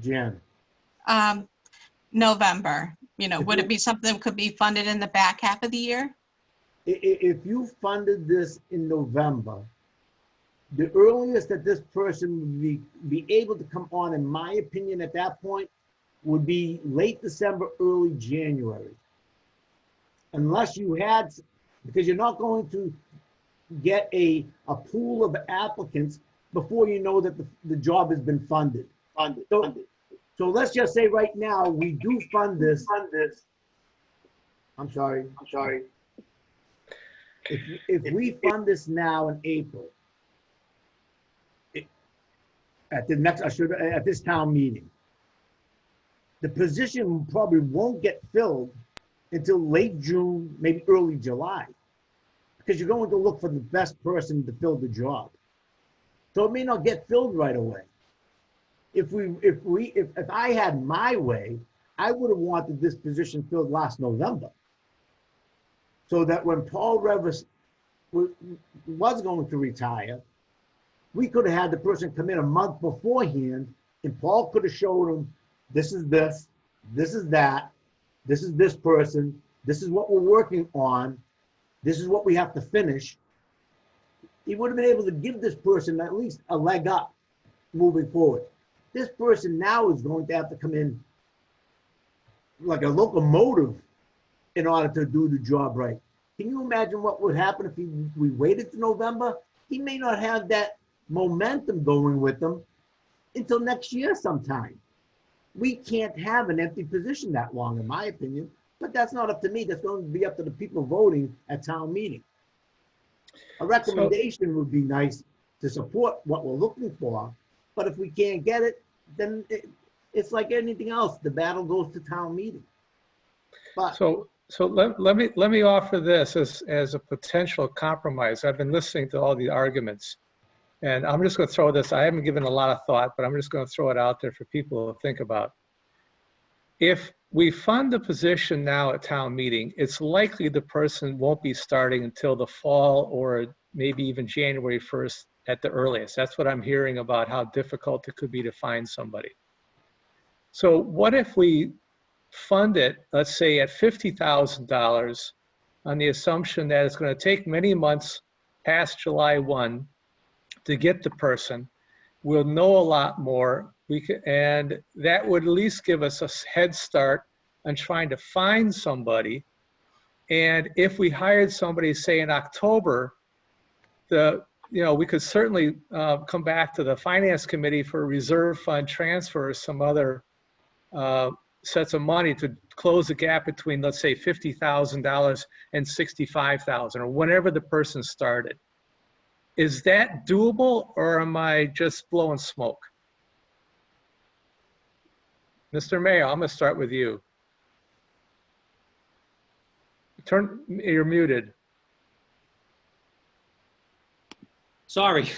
Jan. November, would it be something that could be funded in the back half of the year? If you funded this in November, the earliest that this person would be able to come on, in my opinion, at that point, would be late December, early January. Unless you had, because you're not going to get a pool of applicants before you know that the job has been funded. So let's just say right now, we do fund this. I'm sorry. If we fund this now in April, at this town meeting, the position probably won't get filled until late June, maybe early July, because you're going to look for the best person to fill the job. So it may not get filled right away. If I had my way, I would have wanted this position filled last November, so that when Paul Revis was going to retire, we could have had the person come in a month beforehand, and Paul could have showed him, this is this is that, this is this person, this is what we're working on, this is what we have to finish. He would have been able to give this person at least a leg up moving forward. This person now is going to have to come in like a locomotive in order to do the job right. Can you imagine what would happen if we waited to November? He may not have that momentum going with them until next year sometime. We can't have an empty position that long, in my opinion, but that's not up to me. That's going to be up to the people voting at town meeting. A recommendation would be nice to support what we're looking for, but if we can't get it, then it's like anything else. The battle goes to town meeting. But So let me offer this as a potential compromise. I've been listening to all the arguments, and I'm just going to throw this. I haven't given a lot of thought, but I'm just going to throw it out there for people to think about. If we fund the position now at town meeting, it's likely the person won't be starting until the fall or maybe even January 1st at the earliest. That's what I'm hearing about how difficult it could be to find somebody. So what if we fund it, let's say at $50,000, on the assumption that it's going to take many months past July 1 to get the person. We'll know a lot more. And that would at least give us a head start on trying to find somebody. And if we hired somebody, say in October, we could certainly come back to the finance committee for a reserve fund transfer or some other sets of money to close the gap between, let's say, $50,000 and $65,000 or whenever the person started. Is that doable, or am I just blowing smoke? Mr. Mayor, I'm going to start with you. You're muted. Sorry.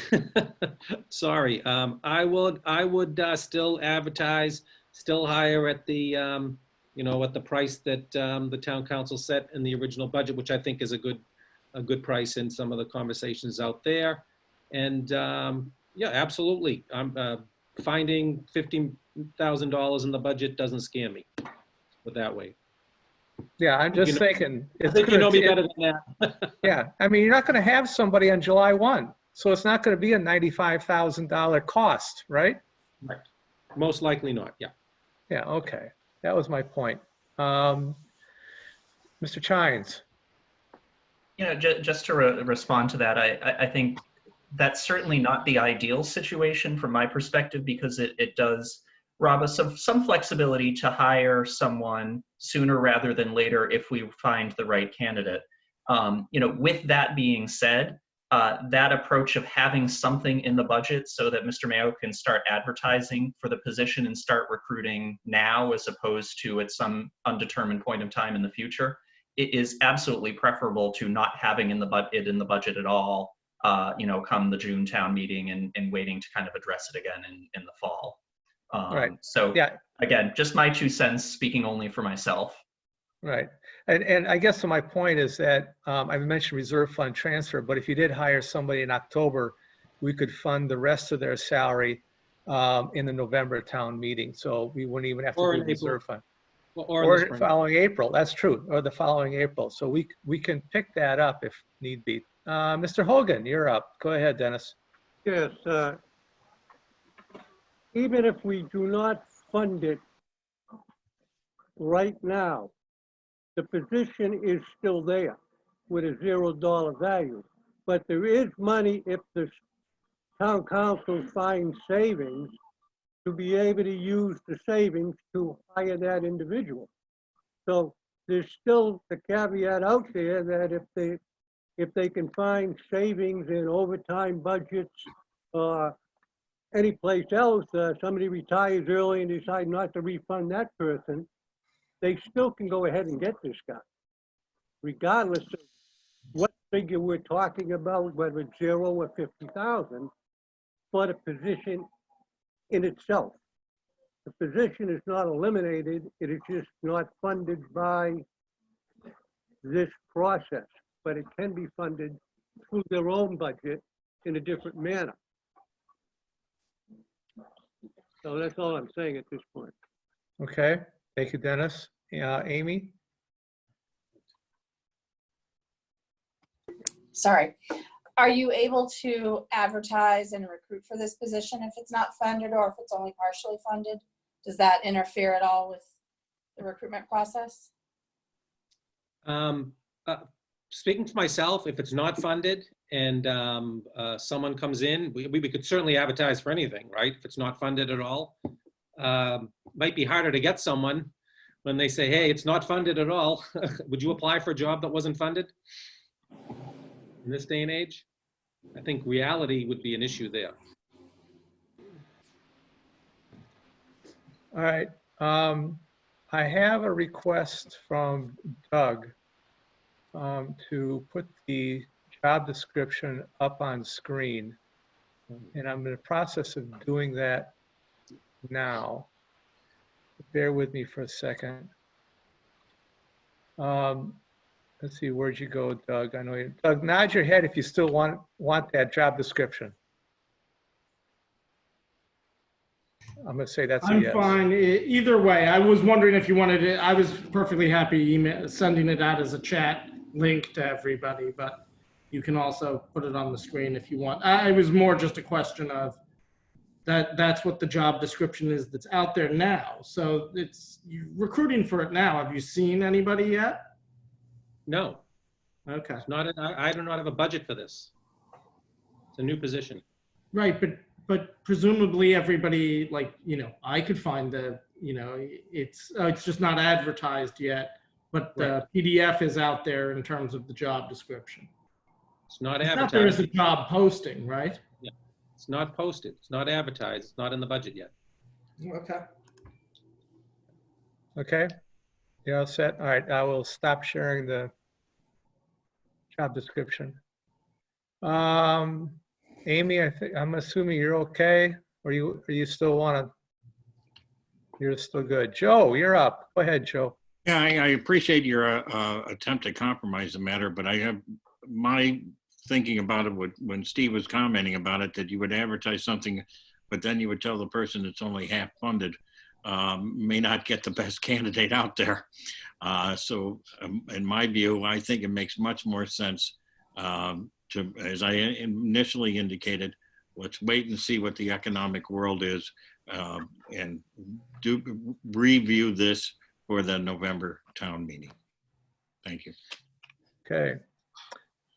Sorry. I would still advertise, still hire at the, at the price that the town council set in the original budget, which I think is a good price in some of the conversations out there. And yeah, absolutely. Finding $15,000 in the budget doesn't scare me, but that way. Yeah, I'm just thinking. I think you know me better than that. Yeah, I mean, you're not going to have somebody on July 1, so it's not going to be a $95,000 cost, right? Right. Most likely not, yeah. Yeah, okay. That was my point. Mr. Chines. Just to respond to that, I think that's certainly not the ideal situation from my perspective, because it does rob us of some flexibility to hire someone sooner rather than later if we find the right candidate. With that being said, that approach of having something in the budget so that Mr. Mayo can start advertising for the position and start recruiting now as opposed to at some undetermined point of time in the future, it is absolutely preferable to not having in the budget at all, come the June town meeting and waiting to kind of address it again in the fall. Right. So yeah. Again, just my 2 cents, speaking only for myself. Right. And I guess to my point is that I mentioned reserve fund transfer, but if you did hire somebody in October, we could fund the rest of their salary in the November town meeting. So we wouldn't even have to do reserve fund. Or the following April. That's true. Or the following April. So we can pick that up if need be. Mr. Hogan, you're up. Go ahead, Dennis. Yes. Even if we do not fund it right now, the position is still there with a $0 value. But there is money if the town council finds savings to be able to use the savings to hire that individual. So there's still the caveat out there that if they can find savings in overtime budgets or any place else, somebody retires early and decide not to refund that person, they still can go ahead and get this guy, regardless of what figure we're talking about, whether it's 0 or 50,000, for the position in itself. The position is not eliminated, it is just not funded by this process, but it can be funded through their own budget in a different manner. So that's all I'm saying at this point. Okay. Thank you, Dennis. Amy? Sorry. Are you able to advertise and recruit for this position if it's not funded or if it's only partially funded? Does that interfere at all with the recruitment process? Speaking for myself, if it's not funded and someone comes in, we could certainly advertise for anything, right? If it's not funded at all. Might be harder to get someone when they say, hey, it's not funded at all. Would you apply for a job that wasn't funded? In this day and age, I think reality would be an issue there. All right. I have a request from Doug to put the job description up on screen. And I'm in the process of doing that now. Bear with me for a second. Let's see, where'd you go, Doug? I know you. Doug, nod your head if you still want that job description. I'm going to say that's a yes. I'm fine. Either way, I was wondering if you wanted it. I was perfectly happy sending it out as a chat link to everybody, but you can also put it on the screen if you want. I was more just a question of that's what the job description is that's out there now. So you're recruiting for it now. Have you seen anybody yet? No, Okay. it's not, I do not have a budget for this. It's a new position. Right, but presumably everybody, like, I could find it's just not advertised yet, but the PDF is out there in terms of the job description. It's not It's advertised. not there as a job posting, right? Yeah. It's not posted. It's not advertised. It's not in the budget yet. Okay. Okay. You're all set? All right, I will stop sharing the job description. Amy, I'm assuming you're okay, or you still you're still good. Joe, you're up. Go ahead, Joe. Yeah, I appreciate your attempt to compromise the matter, but I have my thinking about it when Steve was commenting about it, that you would advertise something, but then you would tell the person it's only half funded, may not get the best candidate out there. So in my view, I think it makes much more sense to, as I initially indicated, let's wait and see what the economic world is and review this for the November town meeting. Thank you. Okay.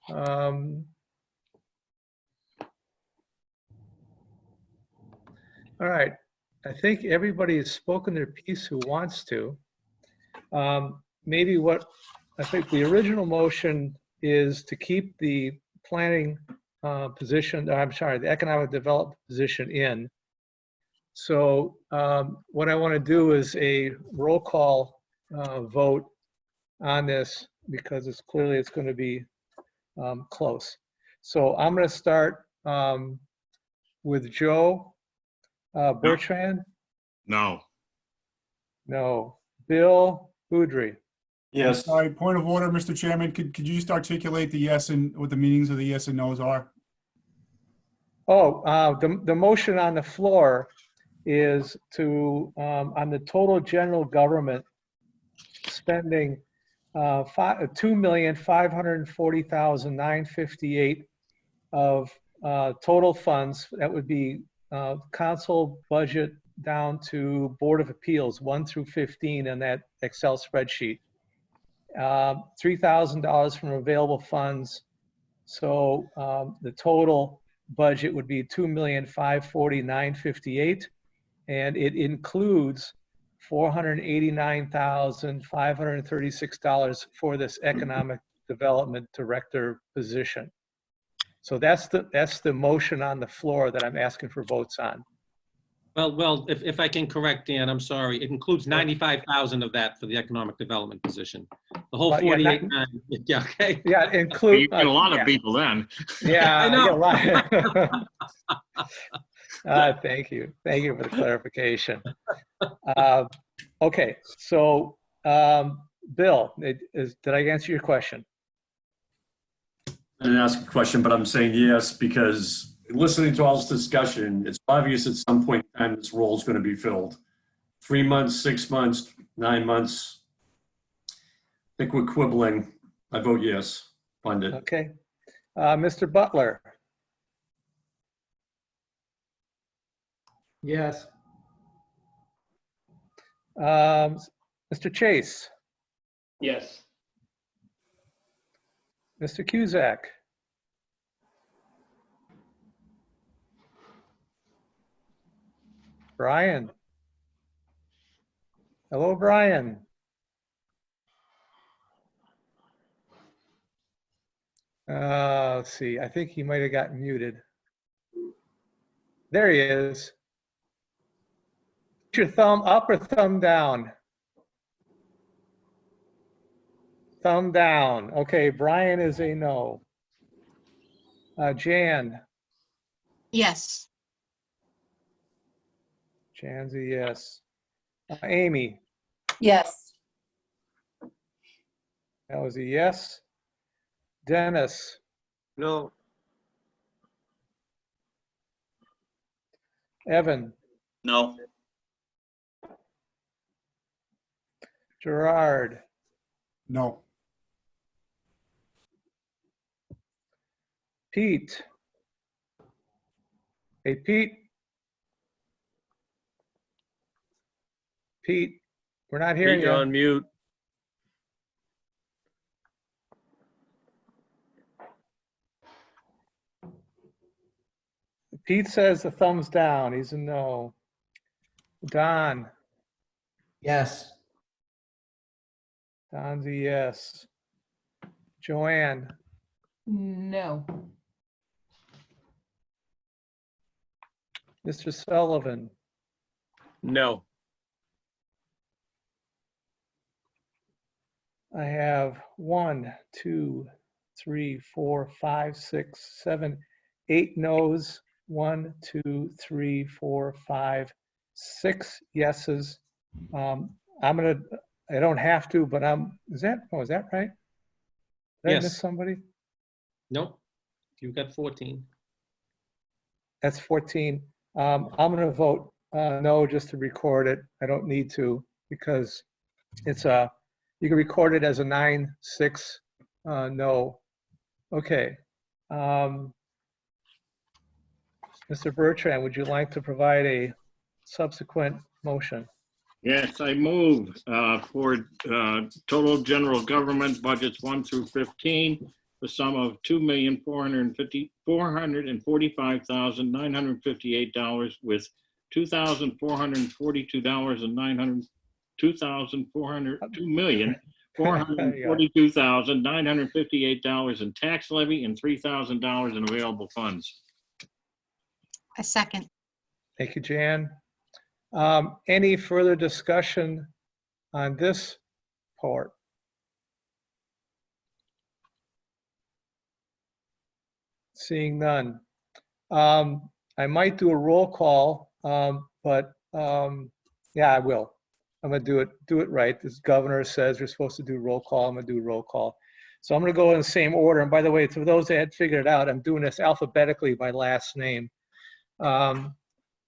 All right. I think everybody has spoken their piece who wants to. Maybe what I think the original motion is to keep the planning position, I'm sorry, the economic development position in. So what I want to do is a roll call vote on this, because it's going to be close. So I'm going to start with Joe. Bertrand? No. No. Bill Boudry? Yes. Sorry, point of order, Mr. Chairman. Could you just articulate the yes and what the meanings of the yes and no's are? Oh, the motion on the floor is to, on the total general government spending, $2,540,958 of total funds. That would be council budget down to Board of Appeals, 1 through 15 in that Excel spreadsheet. $3,000 from available funds. So the total budget would be $2,540,958, and it includes $489,536 for this economic development director position. So that's the motion on the floor that I'm asking for votes on. Well, if I can correct Dan, I'm sorry. It includes 95,000 of that for the economic development position. The whole 48.9. Yeah, okay. Yeah, include. You get a lot of people then. Yeah, I know. get a lot. Thank you for the clarification. Okay, so Bill, did I answer your question? I didn't ask a question, but I'm saying yes, because listening to all this discussion, it's obvious at some point in time this role is going to be filled. 3 months, 6 months, 9 months. I think we're quibbling. I vote yes. Fund it. Okay. Mr. Butler? Yes. Mr. Chase? Yes. Mr. Cusack? Brian? Hello, Brian. Let's see. I think he might have gotten muted. There he is. Put your thumb up or thumb down? Thumb down. Okay, Brian is a no. Jan? Yes. Jan's a yes. Amy? Yes. That was a yes. Dennis? No. Evan? No. Gerard? No. Pete. Hey, Pete. Pete, we're not hearing Pete, you're on you. mute. Pete says the thumbs down. He's a no. Don. Yes. Don's a yes. Joanne. No. Mr. Sullivan. No. I have 1, 2, 3, 4, 5, 6, 7, 8 no's. 1, 2, 3, 4, 5, 6 yeses. I don't have to, but is that right? Did I miss Yes. somebody? Nope. You've got 14. That's 14. I'm going to vote no just to record it. I don't need to because it's you can record it as a 9-6 no. Okay. Mr. Bertrand, would you like to provide a subsequent motion? Yes, I move for total general government budgets 1 through 15, the sum of $2,445,958 with $2,442,900, $2,442,958 in tax levy and $3,000 in available funds. A second. Thank you, Jan. Any further discussion on this part? Seeing none. I might do a roll call, but yeah, I will. I'm gonna do it right. This governor says you're supposed to do roll call. I'm gonna do roll call. So I'm gonna go in the same order. And by the way, to those that had figured it out, I'm doing this alphabetically by last name.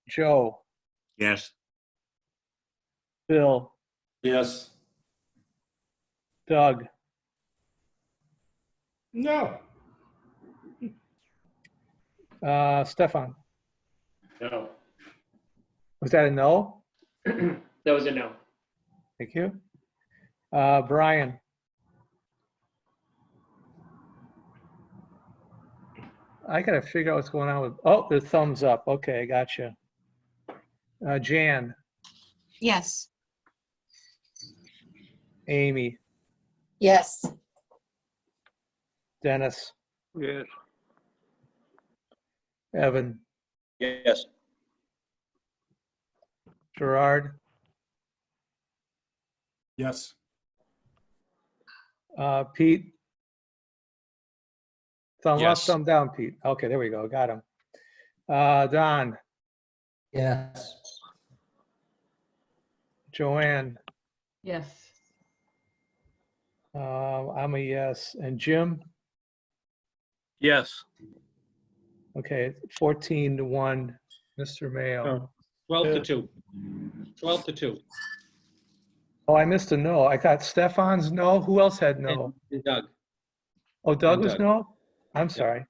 Joe. Yes. Bill. Yes. Doug. No. Stefan. No. Was that a no? That was a no. Thank you. Brian. I gotta figure out what's going on with, oh, the thumbs up. Okay, I gotcha. Jan. Yes. Amy. Yes. Dennis. Yes. Evan. Yes. Gerard. Yes. Pete. Thumb up, Yes. thumb down, Pete. Okay, there we go. Got him. Don. Yes. Joanne. Yes. I'm a yes. And Jim? Yes. Okay, 14-1, Mr. Mayo. 12-2. 12-2. Oh, I missed a no. I got Stefan's no. Who else had no? And Doug. Oh, Doug and was Doug. no? I'm sorry.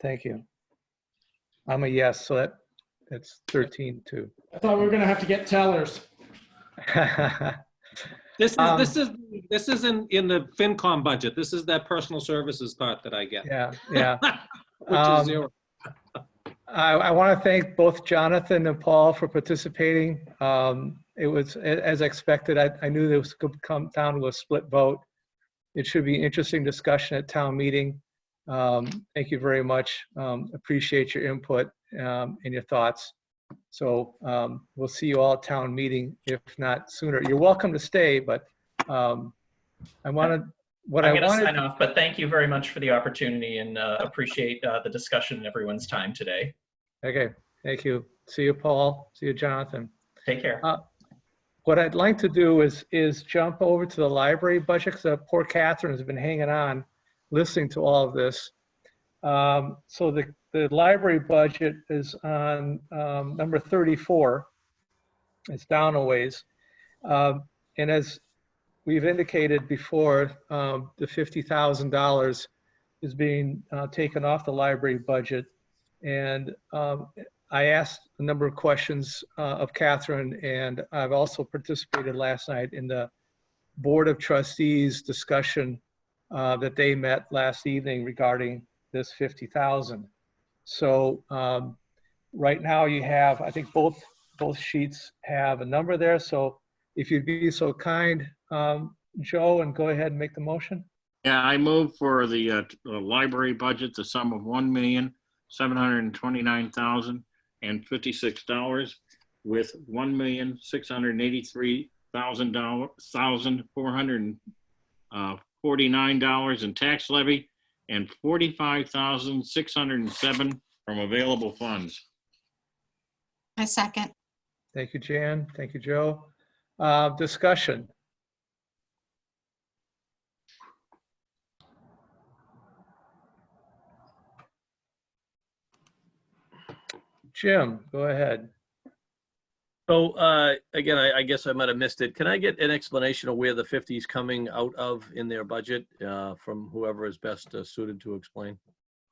Thank you. I'm a yes, so that's 13-2. I thought we were gonna have to get tellers. This is in the FinCom budget. This is that personal services part that I get. Yeah. Which is 0. I want to thank both Jonathan and Paul for participating. It was as expected. I knew this could come down to a split vote. It should be an interesting discussion at town meeting. Thank you very much. Appreciate your input and your thoughts. So we'll see you all at town meeting, if not sooner. You're welcome to stay, but I'm going to sign off, but thank you very much for the opportunity and appreciate the discussion and everyone's time today. Okay, thank you. See you, Paul. See you, Jonathan. Take care. What I'd like to do is jump over to the library budget, because poor Catherine has been hanging on, listening to all of this. So the library budget is on number 34. It's down a ways. And as we've indicated before, the $50,000 is being taken off the library budget. And I asked a number of questions of Catherine, and I've also participated last night in the Board of Trustees discussion that they met last evening regarding this 50,000. So right now you have, I think both sheets have a number there. So if you'd be so kind, Joe, and go ahead and make the motion. Yeah, I move for the library budget, the sum of $1,729,056 with $1,683,449 in tax levy and $45,607 from available funds. I second. Thank you, Jan. Thank you, Joe. Discussion. Jim, go ahead. So again, I guess I might have missed it. Can I get an explanation of where the 50 is coming out of in their budget from whoever is best suited to explain?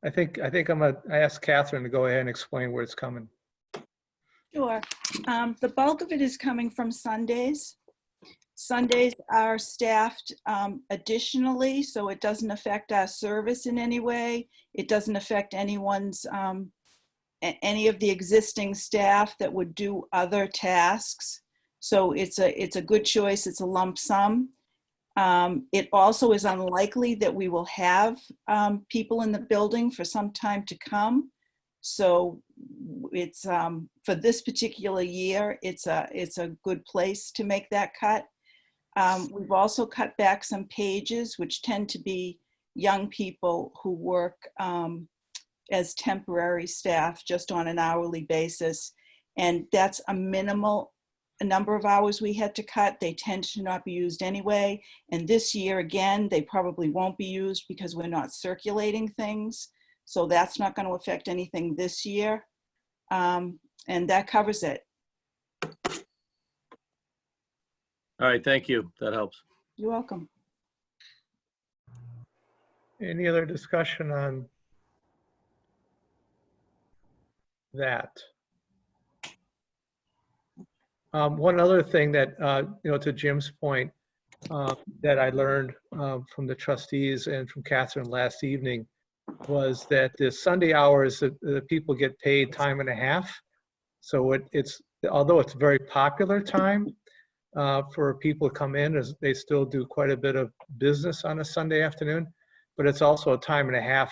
I think I asked Catherine to go ahead and explain where it's coming. Sure. The bulk of it is coming from Sundays. Sundays are staffed additionally, so it doesn't affect our service in any way. It doesn't affect anyone's any of the existing staff that would do other tasks. So it's a good choice. It's a lump sum. It also is unlikely that we will have people in the building for some time to come. So it's for this particular year, it's a good place to make that cut. We've also cut back some pages, which tend to be young people who work as temporary staff just on an hourly basis. And that's a minimal number of hours we had to cut. They tend to not be used anyway. And this year, again, they probably won't be used because we're not circulating things. So that's not going to affect anything this year. And that covers it. All right, thank you. That helps. You're welcome. Any other discussion on that? One other thing that, to Jim's point, that I learned from the trustees and from Catherine last evening was that the Sunday hours, the people get paid time and a half. So it's although it's a very popular time for people to come in, as they still do quite a bit of business on a Sunday afternoon, but it's also a time and a half.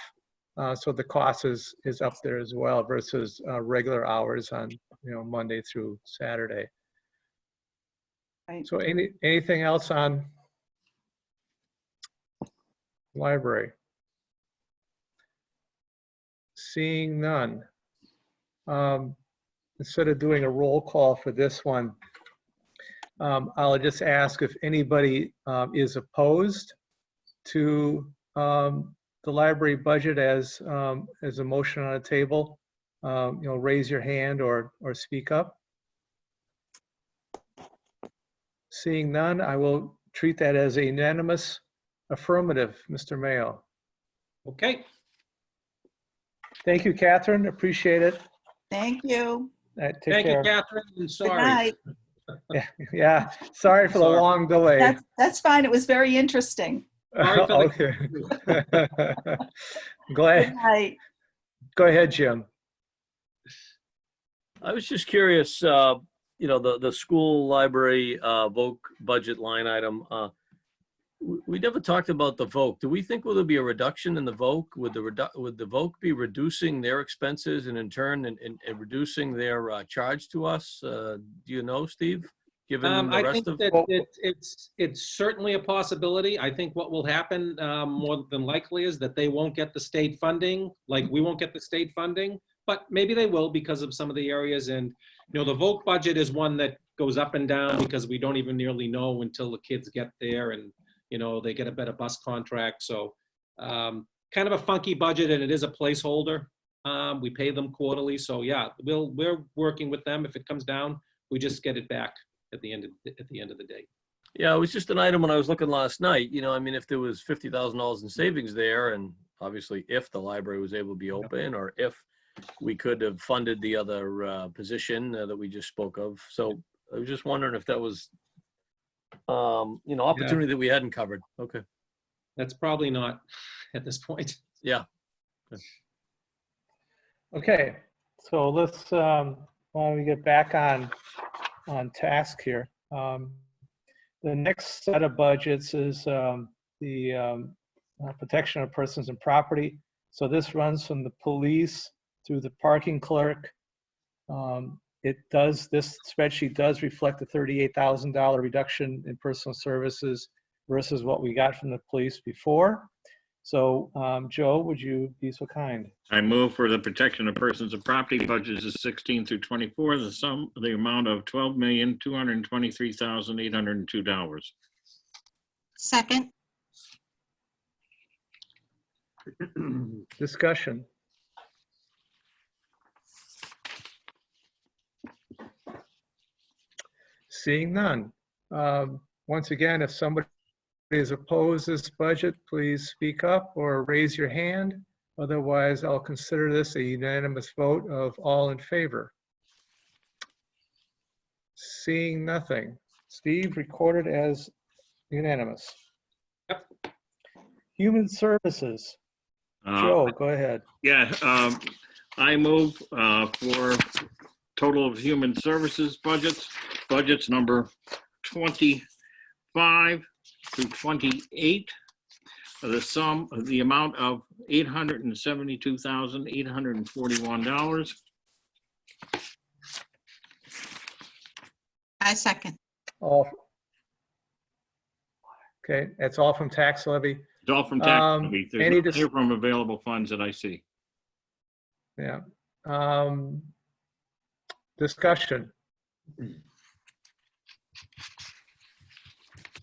So the cost is up there as well versus regular hours on Monday through Saturday. Right. So anything else on library? Seeing none. Instead of doing a roll call for this one, I'll just ask if anybody is opposed to the library budget as a motion on a table. Raise your hand or speak up. Seeing none, I will treat that as a unanimous affirmative, Mr. Mayo. Okay. Thank you, Catherine. Appreciate it. Thank you. Take Thank care. you, Catherine, and Good sorry. night. Yeah. Sorry for the long delay. That's fine. It was very interesting. Sorry for the Okay. Glad. Good night. Go ahead, Jim. I was just curious, the school library Voc budget line item. We never talked about the Voc. Do we think will there be a reduction in the Voc? Would the Voc be reducing their expenses and in turn and reducing their charge to us? Do you know, Steve? Given the I rest think of that it's certainly a possibility. I think what will happen more than likely is that they won't get the state funding, like we won't get the state funding, but maybe they will because of some of the areas. And the Voc budget is one that goes up and down because we don't even nearly know until the kids get there and they get a better bus contract. So kind of a funky budget, and it is a placeholder. We pay them quarterly. So yeah, we're working with them. If it comes down, we just get it back at the end of the day. Yeah, it was just an item when I was looking last night. If there was $50,000 in savings there, and obviously if the library was able to be open, or if we could have funded the other position that we just spoke of. So I was just wondering if that was, opportunity that we hadn't covered. Okay. That's probably not at this point. Yeah. Okay, so let's, why don't we get back on task here. The next set of budgets is the protection of persons and property. So this runs from the police through the parking clerk. This spreadsheet does reflect a $38,000 reduction in personal services versus what we got from the police before. So Joe, would you be so kind? I move for the protection of persons and property budgets is 16 through 24, the amount of $12,223,802. Second. Discussion. Seeing none. Once again, if somebody is opposed to this budget, please speak up or raise your hand. Otherwise, I'll consider this a unanimous vote of all in favor. Seeing nothing. Steve, recorded as unanimous. Yep. Human Services. Joe, go ahead. Yeah, I move for total of human services budgets number 25 through 28, the amount of $872,841. I second. All. Okay, that's all from tax levy. It's all from tax levy. Any There's nothing from available funds that I see. Yeah. Discussion.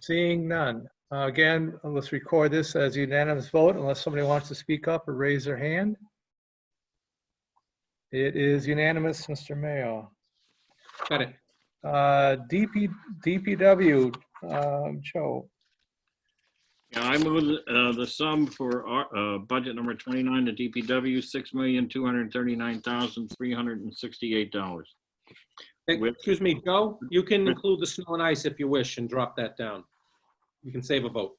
Seeing none. Again, let's record this as a unanimous vote unless somebody wants to speak up or raise their hand. It is unanimous, Mr. Mayo. Got it. DPW, Joe. Yeah, I move the sum for our budget number 29 to DPW, $6,239,368. Excuse me, Joe, you can include the snow and ice if you wish and drop that down. You can save a vote.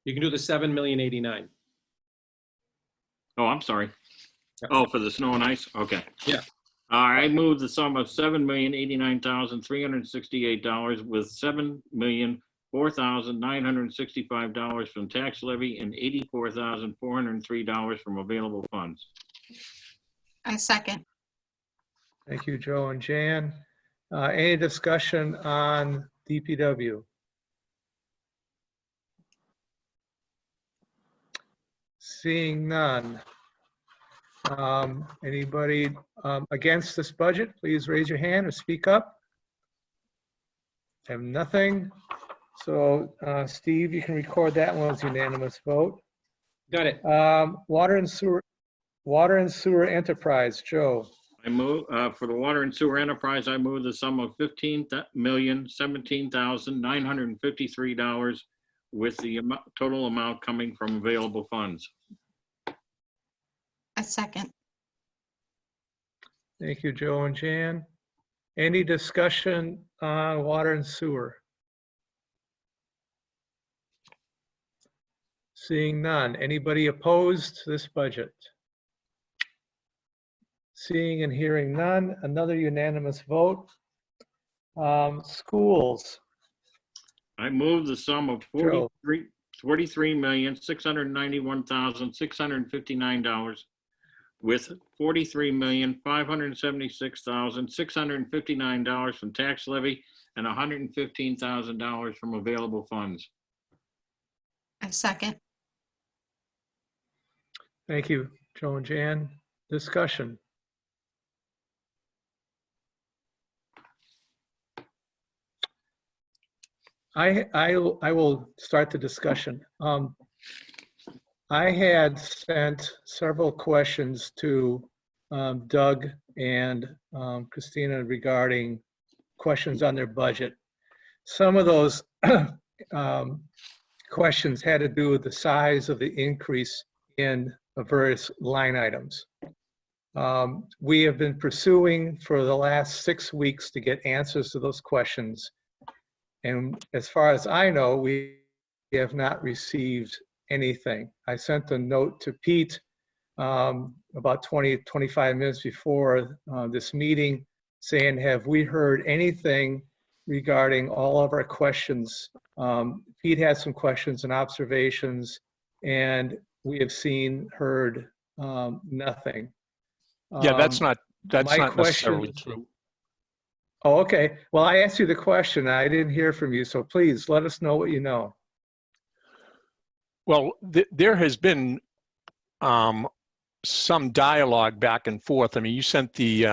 You can do the 7,089,000. Oh, I'm sorry. Oh, for the snow and ice? Okay. Yeah. I move the sum of $7,089,368 with $7,004,965 from tax levy and $84,403 from available funds. I second. Thank you, Joe and Jan. Any discussion on DPW? Seeing none. Anybody against this budget, please raise your hand or speak up. Have nothing. So Steve, you can record that one as unanimous vote. Got it. Water and sewer enterprise, Joe. I move for the water and sewer enterprise, I move the sum of $15,017,953 with the total amount coming from available funds. A second. Thank you, Joe and Jan. Any discussion on water and sewer? Seeing none. Anybody opposed to this budget? Seeing and hearing none. Another unanimous vote. Schools. I move the sum of $43,691,659 with $43,576,659 from tax levy and $115,000 from available funds. A second. Thank you, Joe and Jan. Discussion. I will start the discussion. I had sent several questions to Doug and Christina regarding questions on their budget. Some of those questions had to do with the size of the increase in various line items. We have been pursuing for the last 6 weeks to get answers to those questions. And as far as I know, we have not received anything. I sent a note to Pete about 25 minutes before this meeting saying, have we heard anything regarding all of our questions? Pete had some questions and observations, and we have heard nothing. Yeah, that's not my necessarily question- true. Oh, okay. Well, I asked you the question. I didn't hear from you, so please let us know what you know. Well, there has been some dialogue back and forth. I mean, you sent the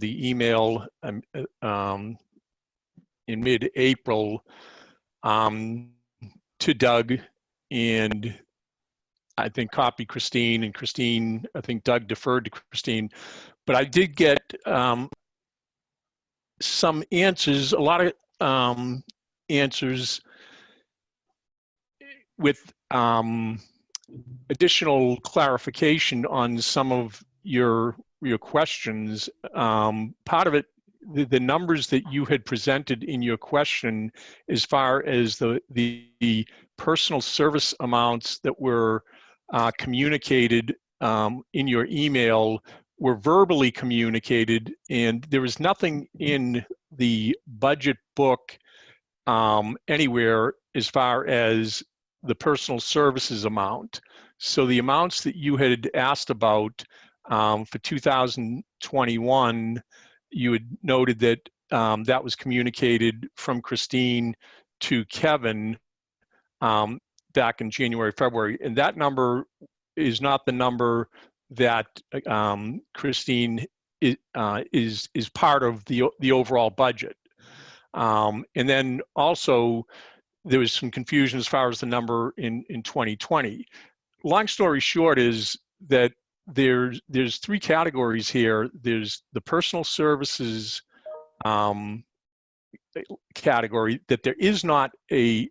email in mid-April to Doug, and I think copied Christine, and Christine, I think Doug deferred to Christine. But I did get some answers, a lot of answers with additional clarification on some of your questions. Part of it, the numbers that you had presented in your question, as far as the personal service amounts that were communicated in your email, were verbally communicated, and there was nothing in the budget book anywhere as far as the personal services amount. So the amounts that you had asked about for 2021, you had noted that that was communicated from Christine to Kevin back in January, February, and that number is not the number that Christine is part of the overall budget. And then also there was some confusion as far as the number in 2020. Long story short is that there's 3 categories here. There's the personal services category, that there is not an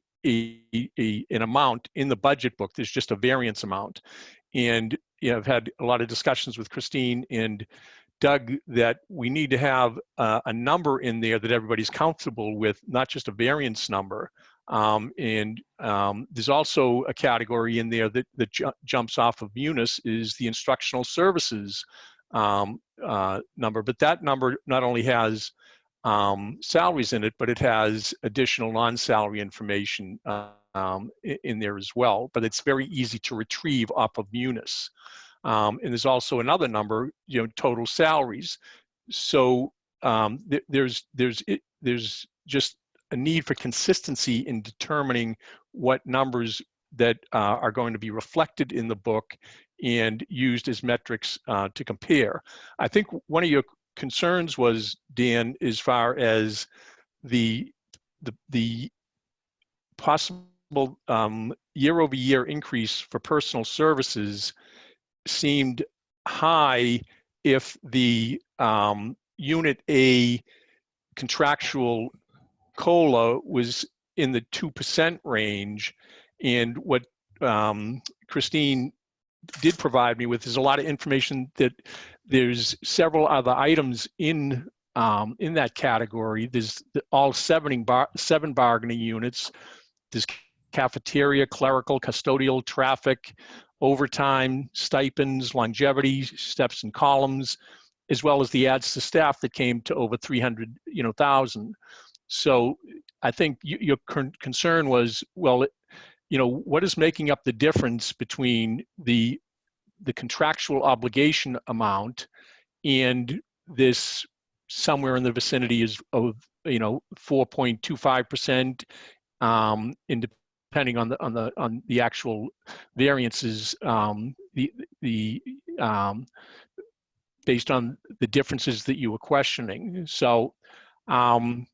amount in the budget book. There's just a variance amount. And I've had a lot of discussions with Christine and Doug that we need to have a number in there that everybody's comfortable with, not just a variance number. And there's also a category in there that jumps off of Munis, is the instructional services number. But that number not only has salaries in it, but it has additional non-salary information in there as well. But it's very easy to retrieve off of Munis. And there's also another number, total salaries. So there's just a need for consistency in determining what numbers that are going to be reflected in the book and used as metrics to compare. I think one of your concerns was, Dan, as far as the possible year-over-year increase for personal services seemed high if the Unit A contractual COLA was in the 2% range. And what Christine did provide me with is a lot of information that there's several other items in that category. There's all 7 bargaining units. There's cafeteria, clerical, custodial, traffic, overtime, stipends, longevity, steps and columns, as well as the adds to staff that came to over 300,000. So I think your concern was, well, what is making up the difference between the contractual obligation amount and this somewhere in the vicinity of 4.25%, and depending on the actual variances, based on the differences that you were questioning. So, I'm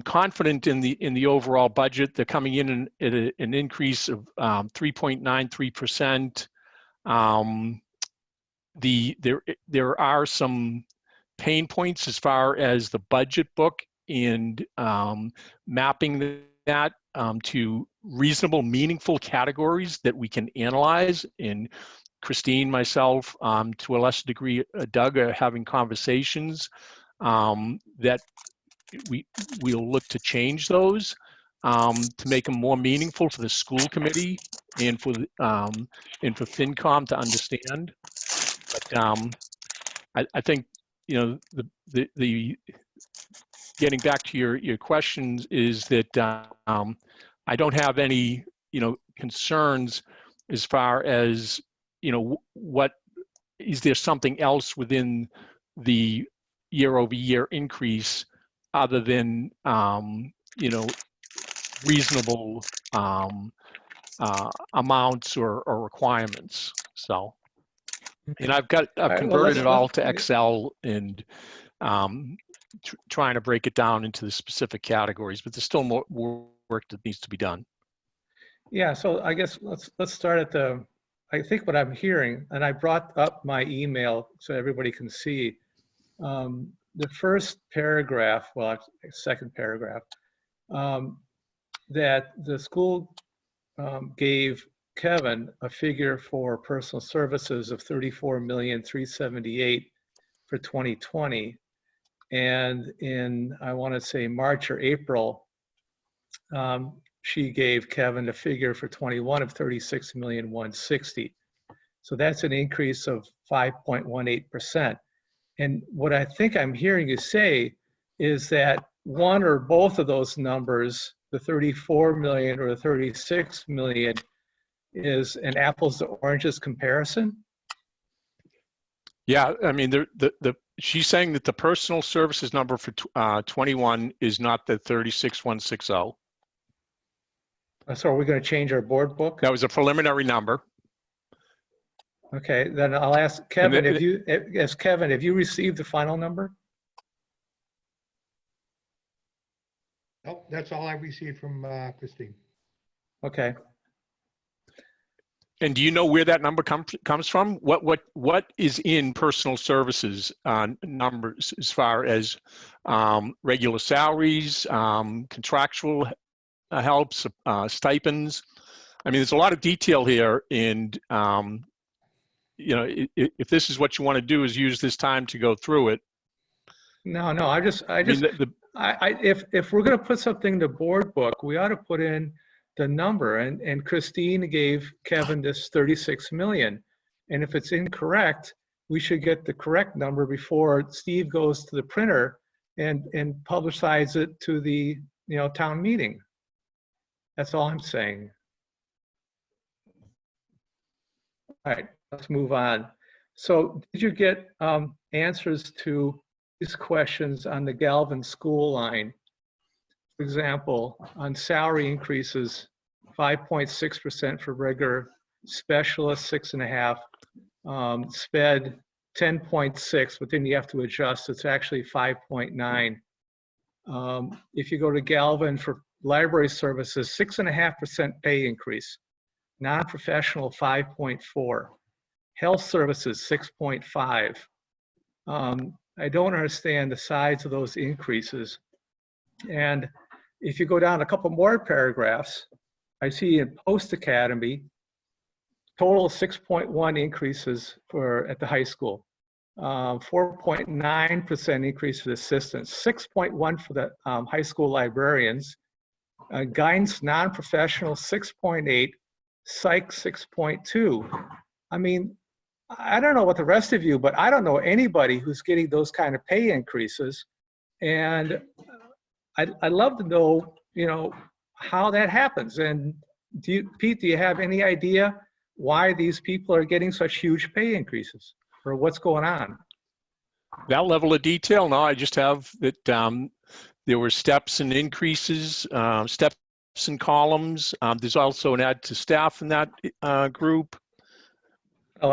confident in the overall budget. They're coming in at an increase of 3.93%. There are some pain points as far as the budget book and mapping that to reasonable, meaningful categories that we can analyze. And Christine, myself, to a lesser degree, Doug, are having conversations that we'll look to change those to make them more meaningful for the school committee and for FinCom to understand. But I think, you know, the getting back to your questions is that I don't have any, you know, concerns as far as, you know, what is there something else within the year-over-year increase other than, you know, reasonable amounts or requirements. So, and I've converted it all to Excel and trying to break it down into the specific categories, but there's still more work that needs to be done. Yeah, so I guess let's start at I think what I'm hearing, and I brought up my email so everybody can see, the first paragraph, well, second paragraph, that the school gave Kevin a figure for personal services of $34,378,000 for 2020. And in, I want to say March or April, she gave Kevin a figure for 21 of $36,160,000. So that's an increase of 5.18%. And what I think I'm hearing you say is that one or both of those numbers, the 34 million or the 36 million, is an apples to oranges comparison? Yeah, I mean, she's saying that the personal services number for 21 is not the 36,160. So are we going to change our board book? That was a preliminary number. Okay, then I'll ask Kevin, have you received the final number? Nope, that's all I received from Christine. Okay. And do you know where that number comes from? What is in personal services numbers as far as regular salaries, contractual helps, stipends? I mean, there's a lot of detail here, and you know, if this is what you want to do, is use this time to go through it. No, if we're going to put something in the board book, we ought to put in the number. And Christine gave Kevin this 36 million. And if it's incorrect, we should get the correct number before Steve goes to the printer and publicize it to the, you know, town meeting. That's all I'm saying. All right, let's move on. So did you get answers to these questions on the Galvin school line? For example, on salary increases, 5.6% for regular, specialist 6.5%, sped 10.6%, but then you have to adjust. It's actually 5.9%. If you go to Galvin for library services, 6.5% pay increase. Non-professional 5.4%. Health services 6.5%. I don't understand the size of those increases. And if you go down a couple more paragraphs, I see in post-academy, total 6.1 increases at the high school, 4.9% increase for the assistants, 6.1 for the high school librarians, guidance non-professional 6.8, psych 6.2. I mean, I don't know what the rest of you, but I don't know anybody who's getting those kind of pay increases. And I'd love to know, you know, how that happens. And Pete, do you have any idea why these people are getting such huge pay increases, or what's going on? That level of detail? No, I just have that there were steps and increases, steps and columns. There's also an add to staff in that group. Oh,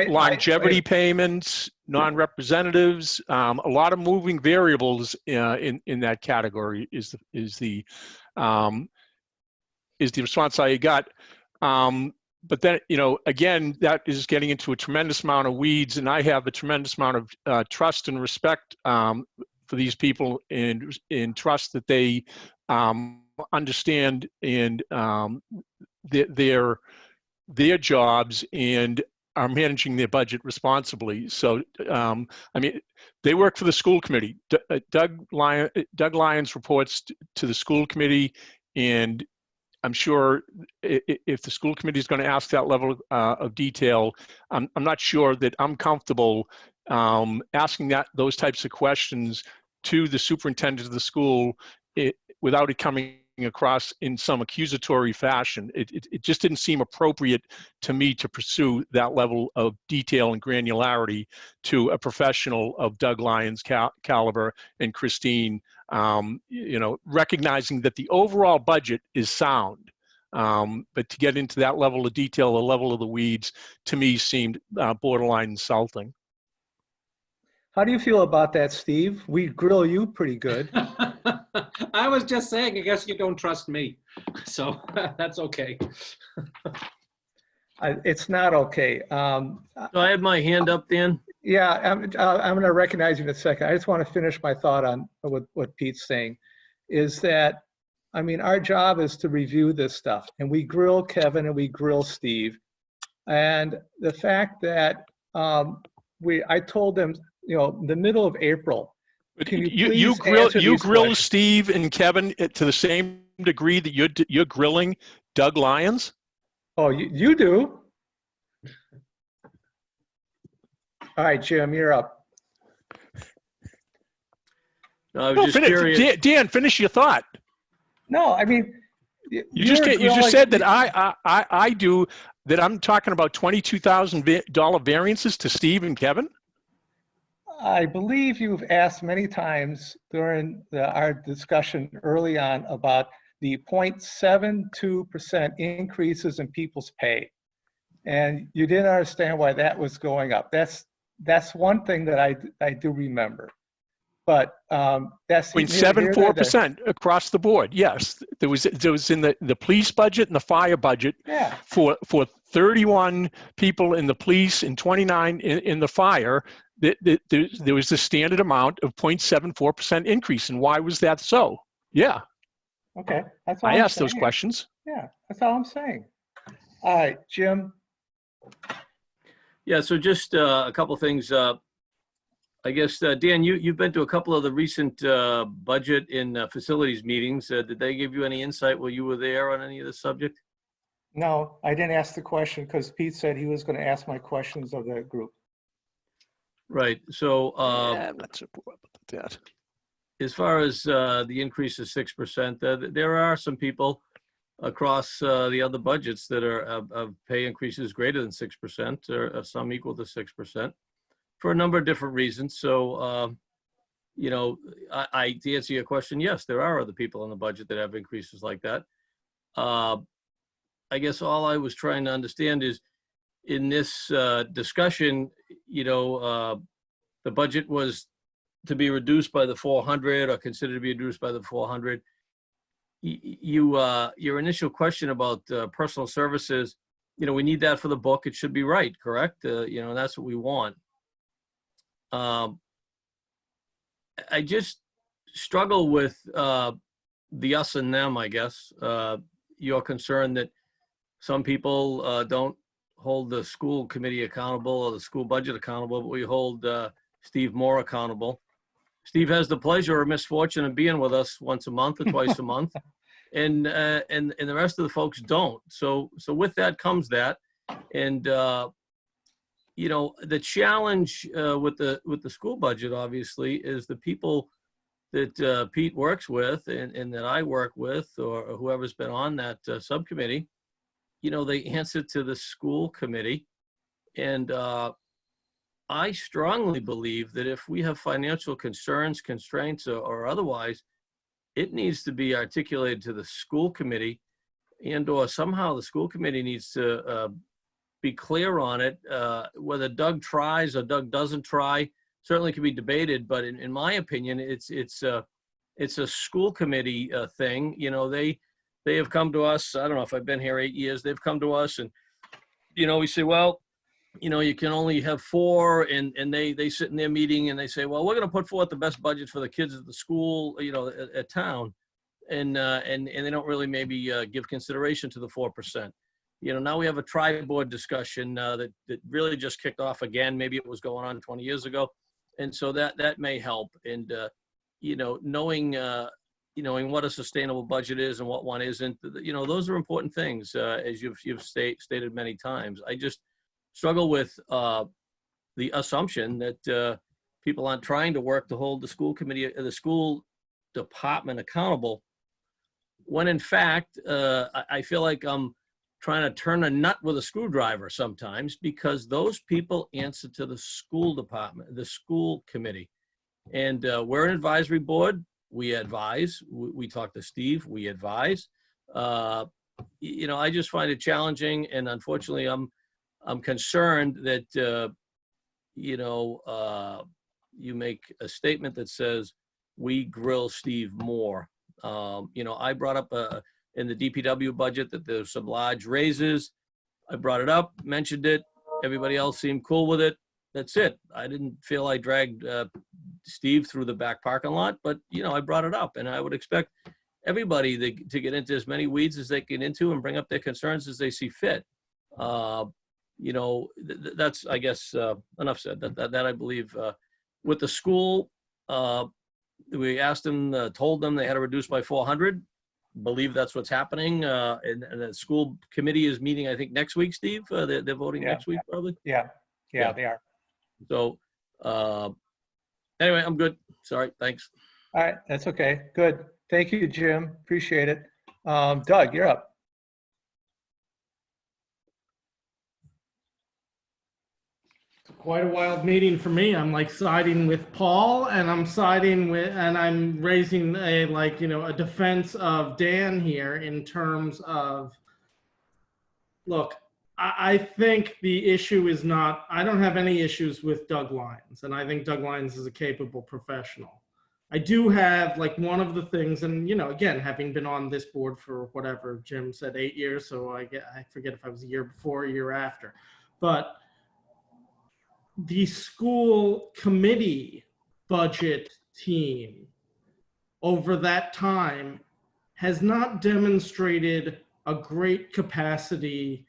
longevity payments, non-representatives, a lot of moving variables in that category is the response I got. But then, you know, again, that is getting into a tremendous amount of weeds, and I have a tremendous amount of trust and respect for these people, and trust that they understand and their jobs and are managing their budget responsibly. So, I mean, they work for the school committee. Doug Lyons reports to the school committee, and I'm sure if the school committee is going to ask that level of detail, I'm not sure that I'm comfortable asking those types of questions to the superintendent of the school without it coming across in some accusatory fashion. It just didn't seem appropriate to me to pursue that level of detail and granularity to a professional of Doug Lyons' caliber and Christine, recognizing that the overall budget is sound. But to get into that level of detail, the level of the weeds, to me seemed borderline insulting. How do you feel about that, Steve? We grill you pretty good. I was just saying, I guess you don't trust me, so that's okay. It's not okay. So I have my hand up, Dan. Yeah, I'm going to recognize you in a second. I just want to finish my thought on what Pete's saying, is that, I mean, our job is to review this stuff, and we grill Kevin and we grill Steve. And the fact that I told them, the middle of April, can you grill Steve and Kevin to the same degree that you're grilling Doug Lyons? Oh, you do? All right, Jim, you're up. No, I was just curious. Dan, finish your thought. No, I mean, you just said that I do that. I'm talking about $22,000 variances to Steve and Kevin. I believe you've asked many times during our discussion early on about the 0.72% increases in people's pay. And you didn't understand why that was going up. That's one thing that I do remember. But that's 0.74% across the board. Yes, there was in the police budget and the fire budget for 31 people in the police and 29 in the fire. There was the standard amount of 0.74% increase. And why was that so? Yeah. Okay. That's all I I'm asked saying. those questions. Yeah, that's all I'm saying. All right, Jim. Yeah, so just a couple things. I guess, Dan, you've been to a couple of the recent budget and facilities meetings. Did they give you any insight while you were there on any of this subject? No, I didn't ask the question because Pete said he was going to ask my questions of the group. Right. So I'm not so poor about that. As far as the increase of 6%, there are some people across the other budgets that are of pay increases greater than 6% or some equal to 6% for a number of different reasons. So, to answer your question, yes, there are other people in the budget that have increases like that. I guess all I was trying to understand is in this discussion, the budget was to be reduced by the 400 or considered to be reduced by the 400. Your initial question about personal services, we need that for the book. It should be right, correct? That's what we want. I just struggle with the us and them, I guess. Your concern that some people don't hold the school committee accountable or the school budget accountable, but we hold Steve Moore accountable. Steve has the pleasure or misfortune of being with us once a month or twice a month, and the rest of the folks don't. So with that comes that, and the challenge with the school budget obviously is the people that Pete works with and that I work with or whoever's been on that subcommittee. They answer to the school committee, and I strongly believe that if we have financial concerns, constraints, or otherwise, it needs to be articulated to the school committee, and/or somehow the school committee needs to be clear on it. Whether Doug tries or Doug doesn't try certainly can be debated, but in my opinion, it's a school committee thing. They have come to us. I don't know if I've been here 8 years. They've come to us, and we say, well, you can only have 4, and they sit in their meeting and they say, well, we're going to put forth the best budget for the kids at the school, at town. and they don't really maybe give consideration to the 4%. You know, now we have a tri-board discussion that really just kicked off again. Maybe it was going on 20 years ago. And so that may help. And, you know, knowing what a sustainable budget is and what one isn't, you know, those are important things, as you've stated many times. I just struggle with the assumption that people aren't trying to work to hold the school committee, the school department accountable, when in fact, I feel like I'm trying to turn a nut with a screwdriver sometimes, because those people answer to the school department, the school committee. And we're an advisory board. We advise. We talk to Steve. We advise. You know, I just find it challenging, and unfortunately, I'm concerned that you know, you make a statement that says we grill Steve more. You know, I brought up in the DPW budget that there's some large raises. I brought it up, mentioned it. Everybody else seemed cool with it. That's it. I didn't feel I dragged Steve through the back parking lot, but you know, I brought it up, and I would expect everybody to get into as many weeds as they get into and bring up their concerns as they see fit. You know, that's, I guess, enough said. That I believe with the school, we asked them, told them they had to reduce by 400. Believe that's what's happening. And the school committee is meeting, I think, next week, Steve. They're voting next week, probably. Yeah, they are. So anyway, I'm good. Sorry, thanks. All right, that's okay. Good. Thank you, Jim. Appreciate it. Doug, you're up. Quite a wild meeting for me. I'm like siding with Paul, and I'm raising a, like, you know, a defense of Dan here in terms of, look, I think the issue is not, I don't have any issues with Doug Lyons, and I think Doug Lyons is a capable professional. I do have, like, one of the things, and, you know, again, having been on this board for whatever Jim said, 8 years, so I forget if I was a year before or a year after, but the school committee budget team over that time has not demonstrated a great capacity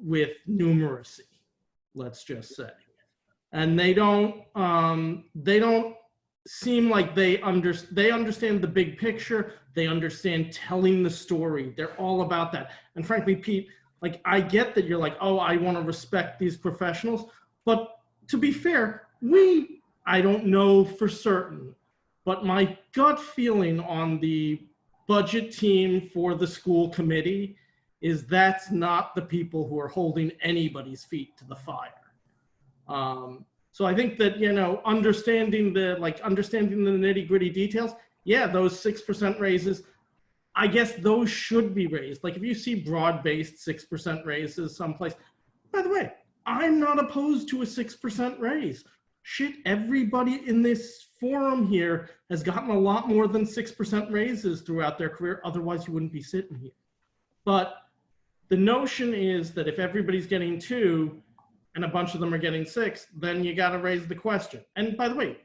with numeracy, let's just say. And they don't seem like they understand the big picture. They understand telling the story. They're all about that. And frankly, Pete, like, I get that you're like, oh, I want to respect these professionals, but to be fair, I don't know for certain, but my gut feeling on the budget team for the school committee is that's not the people who are holding anybody's feet to the fire. So I think that, you know, understanding the nitty gritty details, yeah, those 6% raises, I guess those should be raised. Like, if you see broad-based 6% raises someplace, by the way, I'm not opposed to a 6% raise. Shit, everybody in this forum here has gotten a lot more than 6% raises throughout their career. Otherwise, you wouldn't be sitting here. But the notion is that if everybody's getting 2 and a bunch of them are getting 6, then you got to raise the question. And by the way,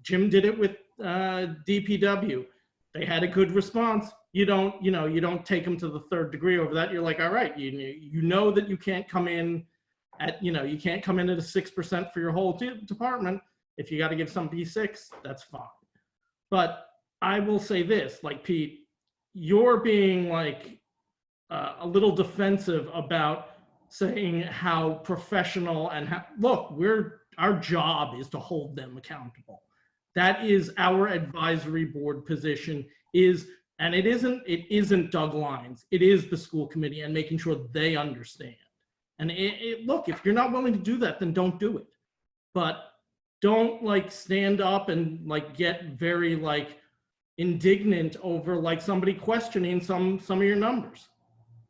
Jim did it with DPW. They had a good response. You don't take them to the 3rd degree over that. You're like, all right, you know that you can't come in at, you can't come in at a 6% for your whole department. If you got to give somebody 6, that's fine. But I will say this, like, Pete, you're being like a little defensive about saying how professional and how, look, our job is to hold them accountable. That is our advisory board position and it isn't Doug Lyons. It is the school committee and making sure they understand. And look, if you're not willing to do that, then don't do it. But don't like stand up and like get very like indignant over like somebody questioning some of your numbers.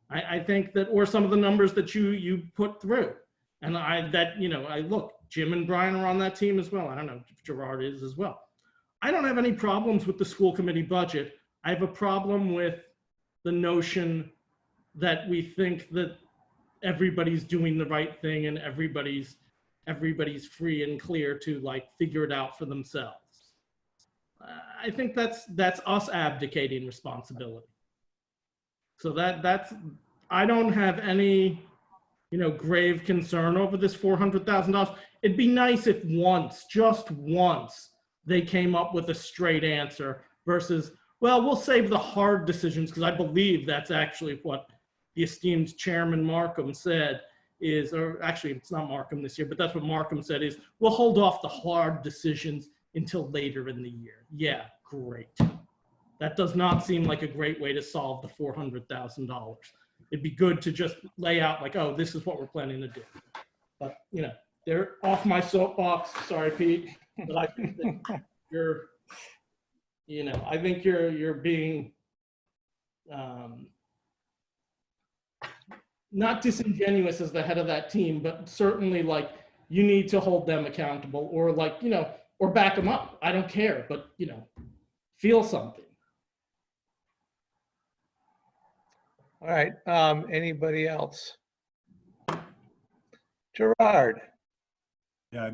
I think that, or some of the numbers that you put through. And look, Jim and Brian are on that team as well. I don't know if Gerard is as well. I don't have any problems with the school committee budget. I have a problem with the notion that we think that everybody's doing the right thing and everybody's free and clear to like figure it out for themselves. I think that's us abdicating responsibility. So that's I don't have any, grave concern over this $400,000. It'd be nice if once, just once, they came up with a straight answer versus, well, we'll save the hard decisions, because I believe that's actually what the esteemed Chairman Markham said is, or actually it's not Markham this year, but that's what Markham said is, we'll hold off the hard decisions until later in the year. Yeah, great. That does not seem like a great way to solve the $400,000. It'd be good to just lay out like, oh, this is what we're planning to do. But, they're off my soapbox. Sorry, Pete. But I think that I think you're being not disingenuous as the head of that team, but certainly like you need to hold them accountable, or like, or back them up. I don't care, but feel something. All right, anybody else? Gerard. Yeah,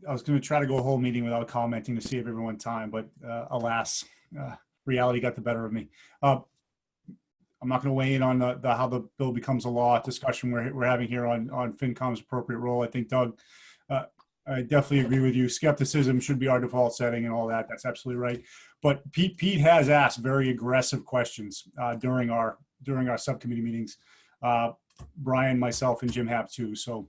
I was going to try to go a whole meeting without commenting to save everyone time, but alas, reality got the better of me. I'm not going to weigh in on the how the bill becomes a law discussion we're having here on FinCom's appropriate role. I think, Doug, I definitely agree with you. Skepticism should be our default setting and all that. That's absolutely right. But Pete has asked very aggressive questions during our subcommittee meetings. Brian, myself, and Jim have too. So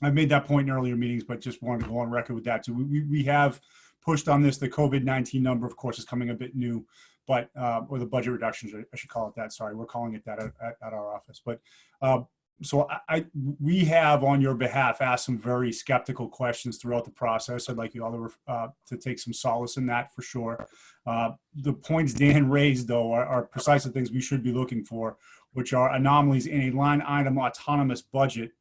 I've made that point in earlier meetings, but just wanted to go on record with that too. We have pushed on this. The COVID-19 number, of course, is coming a bit new, but or the budget reductions, I should call it that. Sorry, we're calling it that at our office. But so we have, on your behalf, asked some very skeptical questions throughout the process. I'd like you all to take some solace in that for sure. The points Dan raised, though, are precisely things we should be looking for, which are anomalies in a line item autonomous budget.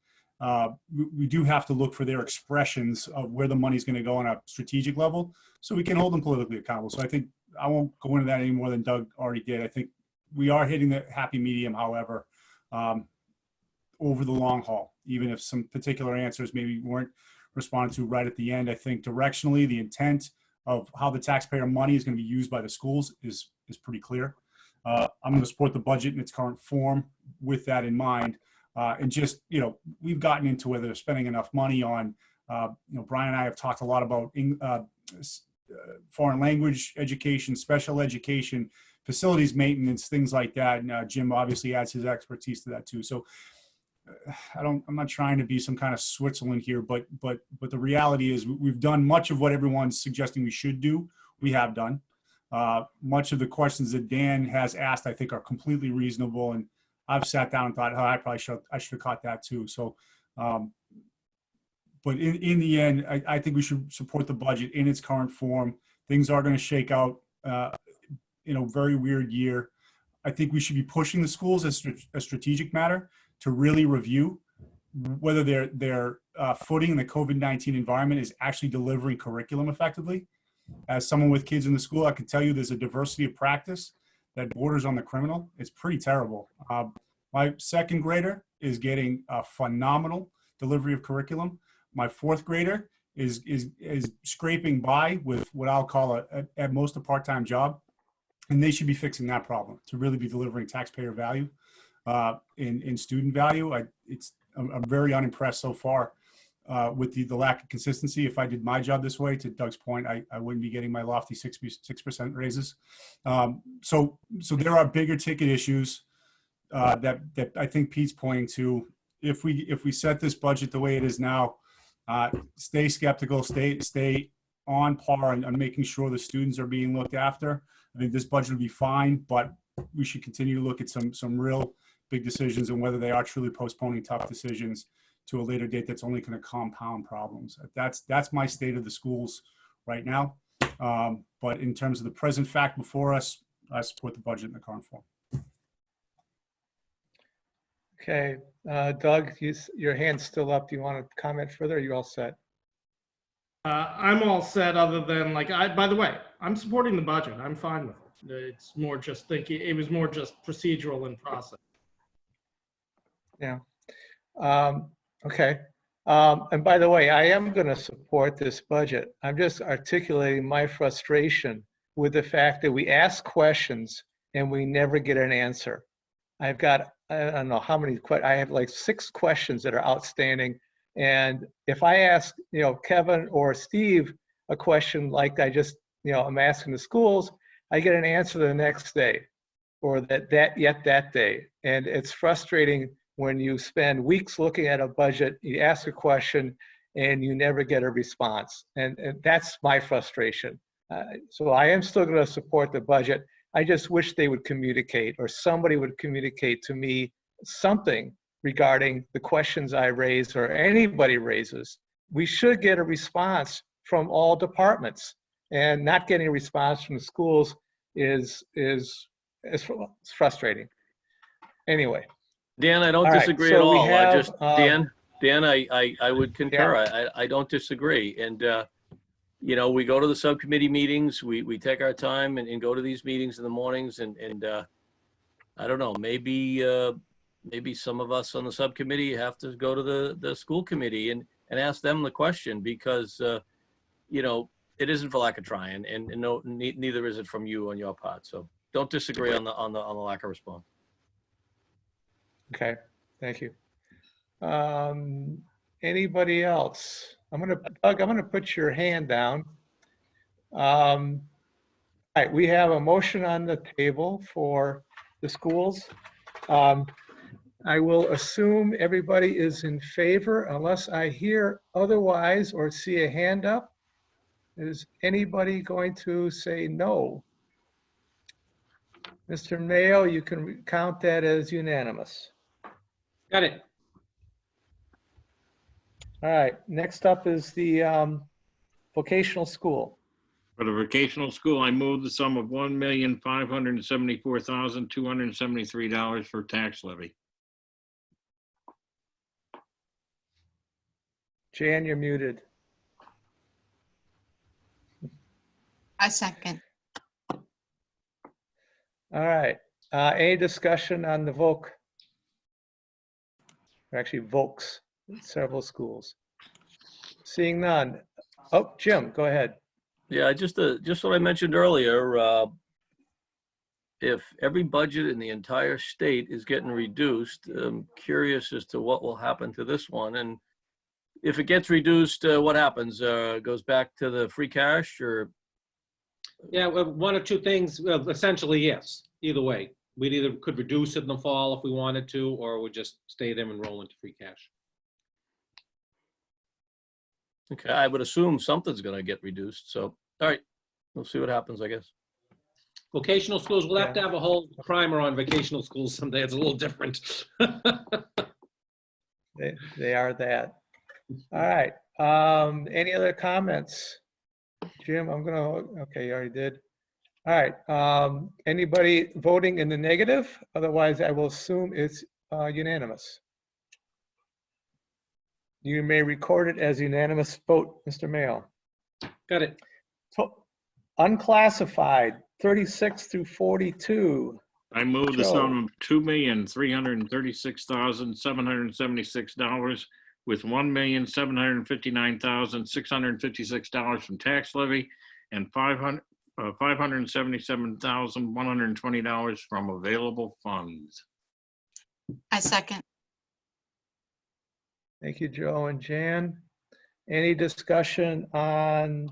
We do have to look for their expressions of where the money is going to go on a strategic level, so we can hold them politically accountable. So I think I won't go into that any more than Doug already did. I think we are hitting the happy medium, however, over the long haul, even if some particular answers maybe weren't responded to right at the end. I think directionally, the intent of how the taxpayer money is going to be used by the schools is pretty clear. I'm going to support the budget in its current form with that in mind. And just, we've gotten into whether they're spending enough money on, Brian and I have talked a lot about foreign language education, special education, facilities maintenance, things like that. And Jim obviously adds his expertise to that too. So I'm not trying to be some kind of Switzerland here, but the reality is we've done much of what everyone's suggesting we should do. We have done. Much of the questions that Dan has asked, I think, are completely reasonable, and I've sat down and thought, oh, I should have caught that too. So, but in the end, I think we should support the budget in its current form. Things are going to shake out in a very weird year. I think we should be pushing the schools as a strategic matter to really review whether their footing in the COVID-19 environment is actually delivering curriculum effectively. As someone with kids in the school, I can tell you there's a diversity of practice that borders on the criminal. It's pretty terrible. My second grader is getting a phenomenal delivery of curriculum. My fourth grader is scraping by with what I'll call at most a part-time job, and they should be fixing that problem to really be delivering taxpayer value in student value. I'm very unimpressed so far with the lack of consistency. If I did my job this way, to Doug's point, I wouldn't be getting my lofty 6% raises. So there are bigger ticket issues that I think Pete's pointing to. If we set this budget the way it is now, stay skeptical, stay on par on making sure the students are being looked after, I think this budget will be fine, but we should continue to look at some real big decisions and whether they are truly postponing tough decisions to a later date that's only going to compound problems. That's my state of the schools right now. But in terms of the present fact before us, I support the budget in the current form. Okay, Doug, your hand's still up. Do you want to comment further? Or are you all set? I'm all set, other than by the way, I'm supporting the budget. I'm fine with it. It's more just thinking, it was more just procedural and process. Yeah. Okay. And by the way, I am going to support this budget. I'm just articulating my frustration with the fact that we ask questions and we never get an answer. I've got, I don't know how many, I have like 6 questions that are outstanding. And if I ask, Kevin or Steve a question like I just, I'm asking the schools, I get an answer the next day or that day. And it's frustrating when you spend weeks looking at a budget, you ask a question and you never get a response. And that's my frustration. So I am still going to support the budget. I just wish they would communicate or somebody would communicate to me something regarding the questions I raise or anybody raises. We should get a response from all departments, and not getting a response from the schools is frustrating. Anyway. Dan, I don't All right, disagree so at we all. have, Dan, I would concur. I don't disagree. And, we go to the subcommittee meetings, we take our time and go to these meetings in the mornings and I don't know, maybe some of us on the subcommittee have to go to the school committee and ask them the question because, it isn't for lack of trying and no, neither is it from you on your part. So don't disagree on the lack of response. Okay, thank you. Anybody else? Doug, I'm gonna put your hand down. All right, we have a motion on the table for the schools. I will assume everybody is in favor unless I hear otherwise or see a hand up. Is anybody going to say no? Mr. Mayo, you can count that as unanimous. Got it. All right, next up is the vocational school. For the vocational school, I move the sum of $1,574,273 for tax levy. Jan, you're muted. I second. All right, any discussion on the or actually Volks, several schools? Seeing none. Oh, Jim, go ahead. Yeah, just what I mentioned earlier, if every budget in the entire state is getting reduced, I'm curious as to what will happen to this one. And if it gets reduced, what happens? Goes back to the free cash or? Yeah, well, one or two things, well, essentially, yes, either way. We'd either could reduce it in the fall if we wanted to, or we'd just stay there and roll into free cash. Okay, I would assume something's gonna get reduced. So, all right, we'll see what happens, I guess. Vocational schools, we'll have to have a whole primer on vocational schools someday. It's a little different. They are that. All right, any other comments? Jim, okay, you already did. All right, anybody voting in the negative? Otherwise, I will assume it's unanimous. You may record it as unanimous vote, Mr. Mayo. Got it. Unclassified, 36 through 42. I move the sum of $2,336,776 with $1,759,656 from tax levy and $577,120 from available funds. I second. Thank you, Joe and Jan. Any discussion on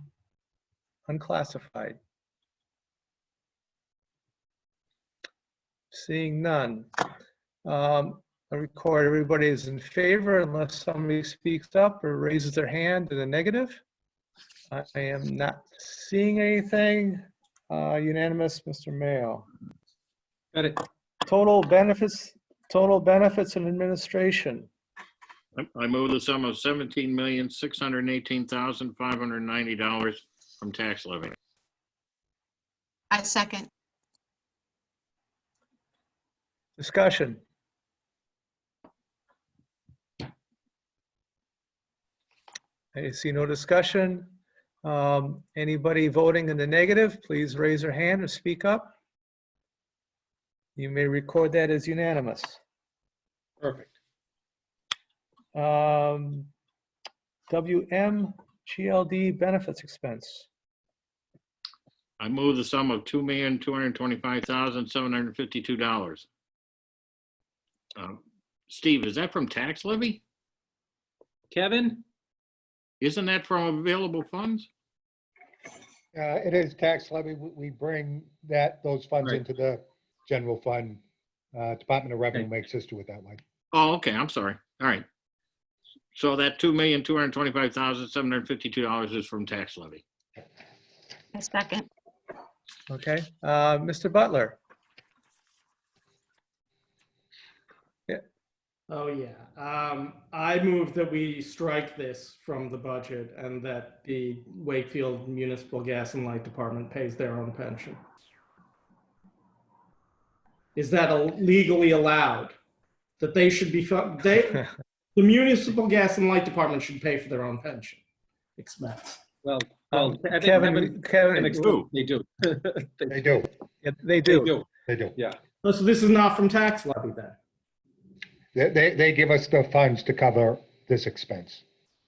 unclassified? Seeing none. I record everybody is in favor unless somebody speaks up or raises their hand in the negative. I am not seeing anything. Unanimous, Mr. Mayo. Got it. Total benefits and administration. I move the sum of $17,618,590 from tax levy. I second. Discussion. I see no discussion. Anybody voting in the negative, please raise your hand or speak up. You may record that as unanimous. Perfect. WMGLD benefits expense. I move the sum of $2,225,752. Steve, is that from tax levy? Kevin? Isn't that from available funds? It is tax levy. We bring those funds into the general fund. Department of Revenue makes us do it that way. Oh, okay, I'm sorry. All right. So that $2,225,752 is from tax levy. A second. Okay, Mr. Butler. Oh, yeah. I move that we strike this from the budget and that the Wakefield Municipal Gas and Light Department pays their own pension. Is that legally allowed? That they should be, the Municipal Gas and Light Department should pay for their own pension expense. Well, I think Kevin, they do. They do. Yeah, they do. They do. Yeah. Oh, so this is not from tax levy then? They give us the funds to cover this expense.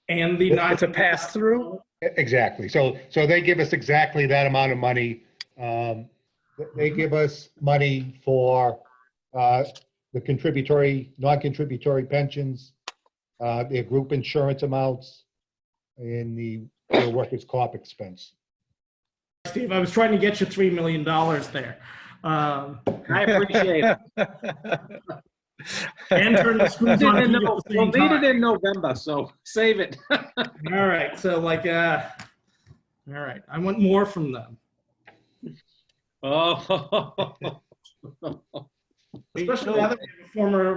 And the It's a pass through? Exactly. So they give us exactly that amount of money. They give us money for the contributory, non-contributory pensions, their group insurance amounts, and their workers' comp expense. Steve, I was trying to get you $3 million there. I appreciate it. And turn the screws on at the We'll same need time. it in November, so save it. All right, so like, all right, I want more from them. Oh. Especially now that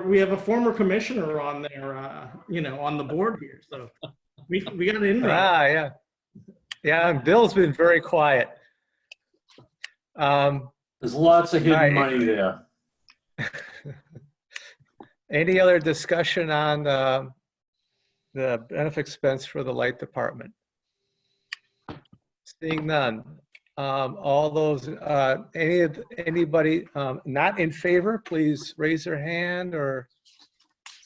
we have a former commissioner on there, on the board here, so we got it in there. Ah, yeah. Yeah, and Bill's been very quiet. There's lots of hidden Right. money there. Any other discussion on the benefit expense for the light department? Seeing none. All those, anybody not in favor, please raise their hand or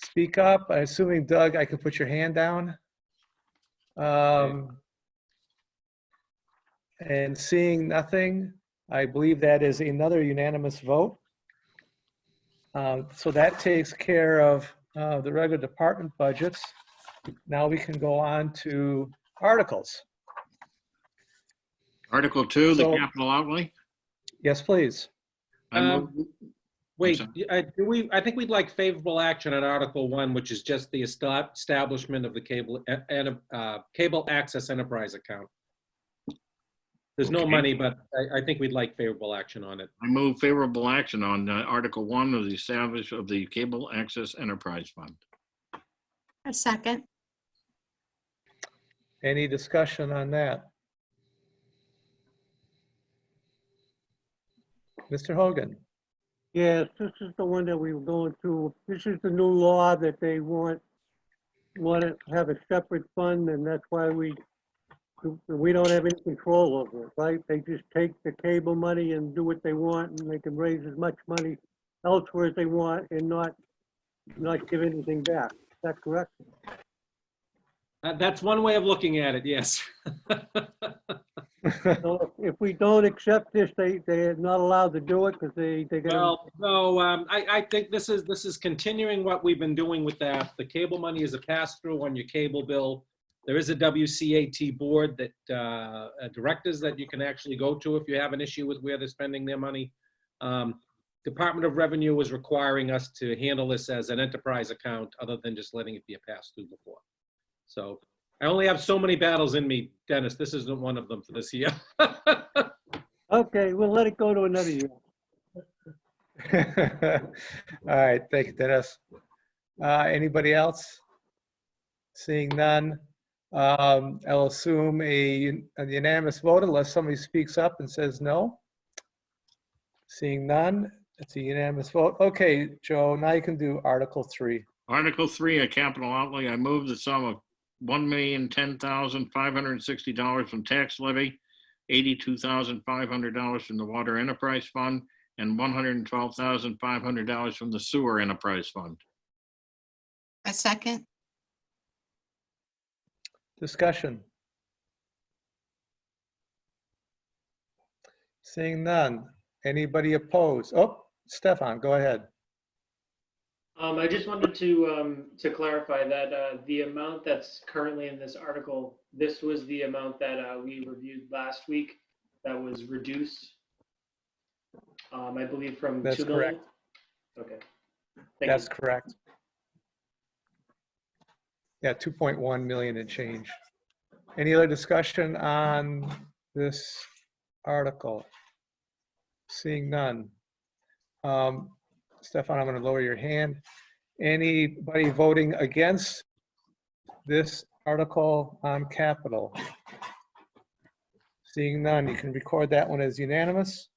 speak up. I'm assuming, Doug, I can put your hand down. And seeing nothing, I believe that is another unanimous vote. So that takes care of the regular department budgets. Now we can go on to articles. Article 2, the So- capital outlay. Yes, please. I move- Wait, sorry. I think we'd like favorable action on Article 1, which is just the establishment of the cable access enterprise account. There's no Okay. money, but I think we'd like favorable action on it. I move favorable action on Article 1 of the establishment of the Cable Access Enterprise Fund. A second. Any discussion on that? Mr. Hogan? Yes, this is the one that we were going through. This is the new law that they want to have a separate fund, and that's why we don't have any control over it, right? They just take the cable money and do what they want, and they can raise as much money elsewhere as they want and not give anything back. Is that correct? That's one way of looking at it, yes. So if we don't accept this, they're not allowed to do it because they're gonna. Well, no, I think this is continuing what we've been doing with that. The cable money is a pass-through on your cable bill. There is a WCAT board that directors that you can actually go to if you have an issue with where they're spending their money. Department of Revenue was requiring us to handle this as an enterprise account other than just letting it be a pass-through before. So I only have so many battles in me, Dennis. This isn't one of them for this year. Okay, we'll let it go to another year. All right, thank you, Dennis. Anybody else? Seeing none, I'll assume a unanimous vote unless somebody speaks up and says no. Seeing none, it's a unanimous vote. Okay, Joe, now you can do Article 3. Article 3, a capital outlay. I move the sum of $1,010,560 from tax levy, $82,500 from the Water Enterprise Fund, and $112,500 from the Sewer Enterprise Fund. A second. Discussion. Seeing none. Anybody opposed? Oh, Stefan, go ahead. I just wanted to clarify that the amount that's currently in this article, this was the amount that we reviewed last week that was reduced, I believe from That's 2 million. correct. Okay. Thank That's you. correct. Yeah, 2.1 million and change. Any other discussion on this article? Seeing none. Stefan, I'm going to lower your hand. Anybody voting against this article on capital? Seeing none, you can record that one as unanimous.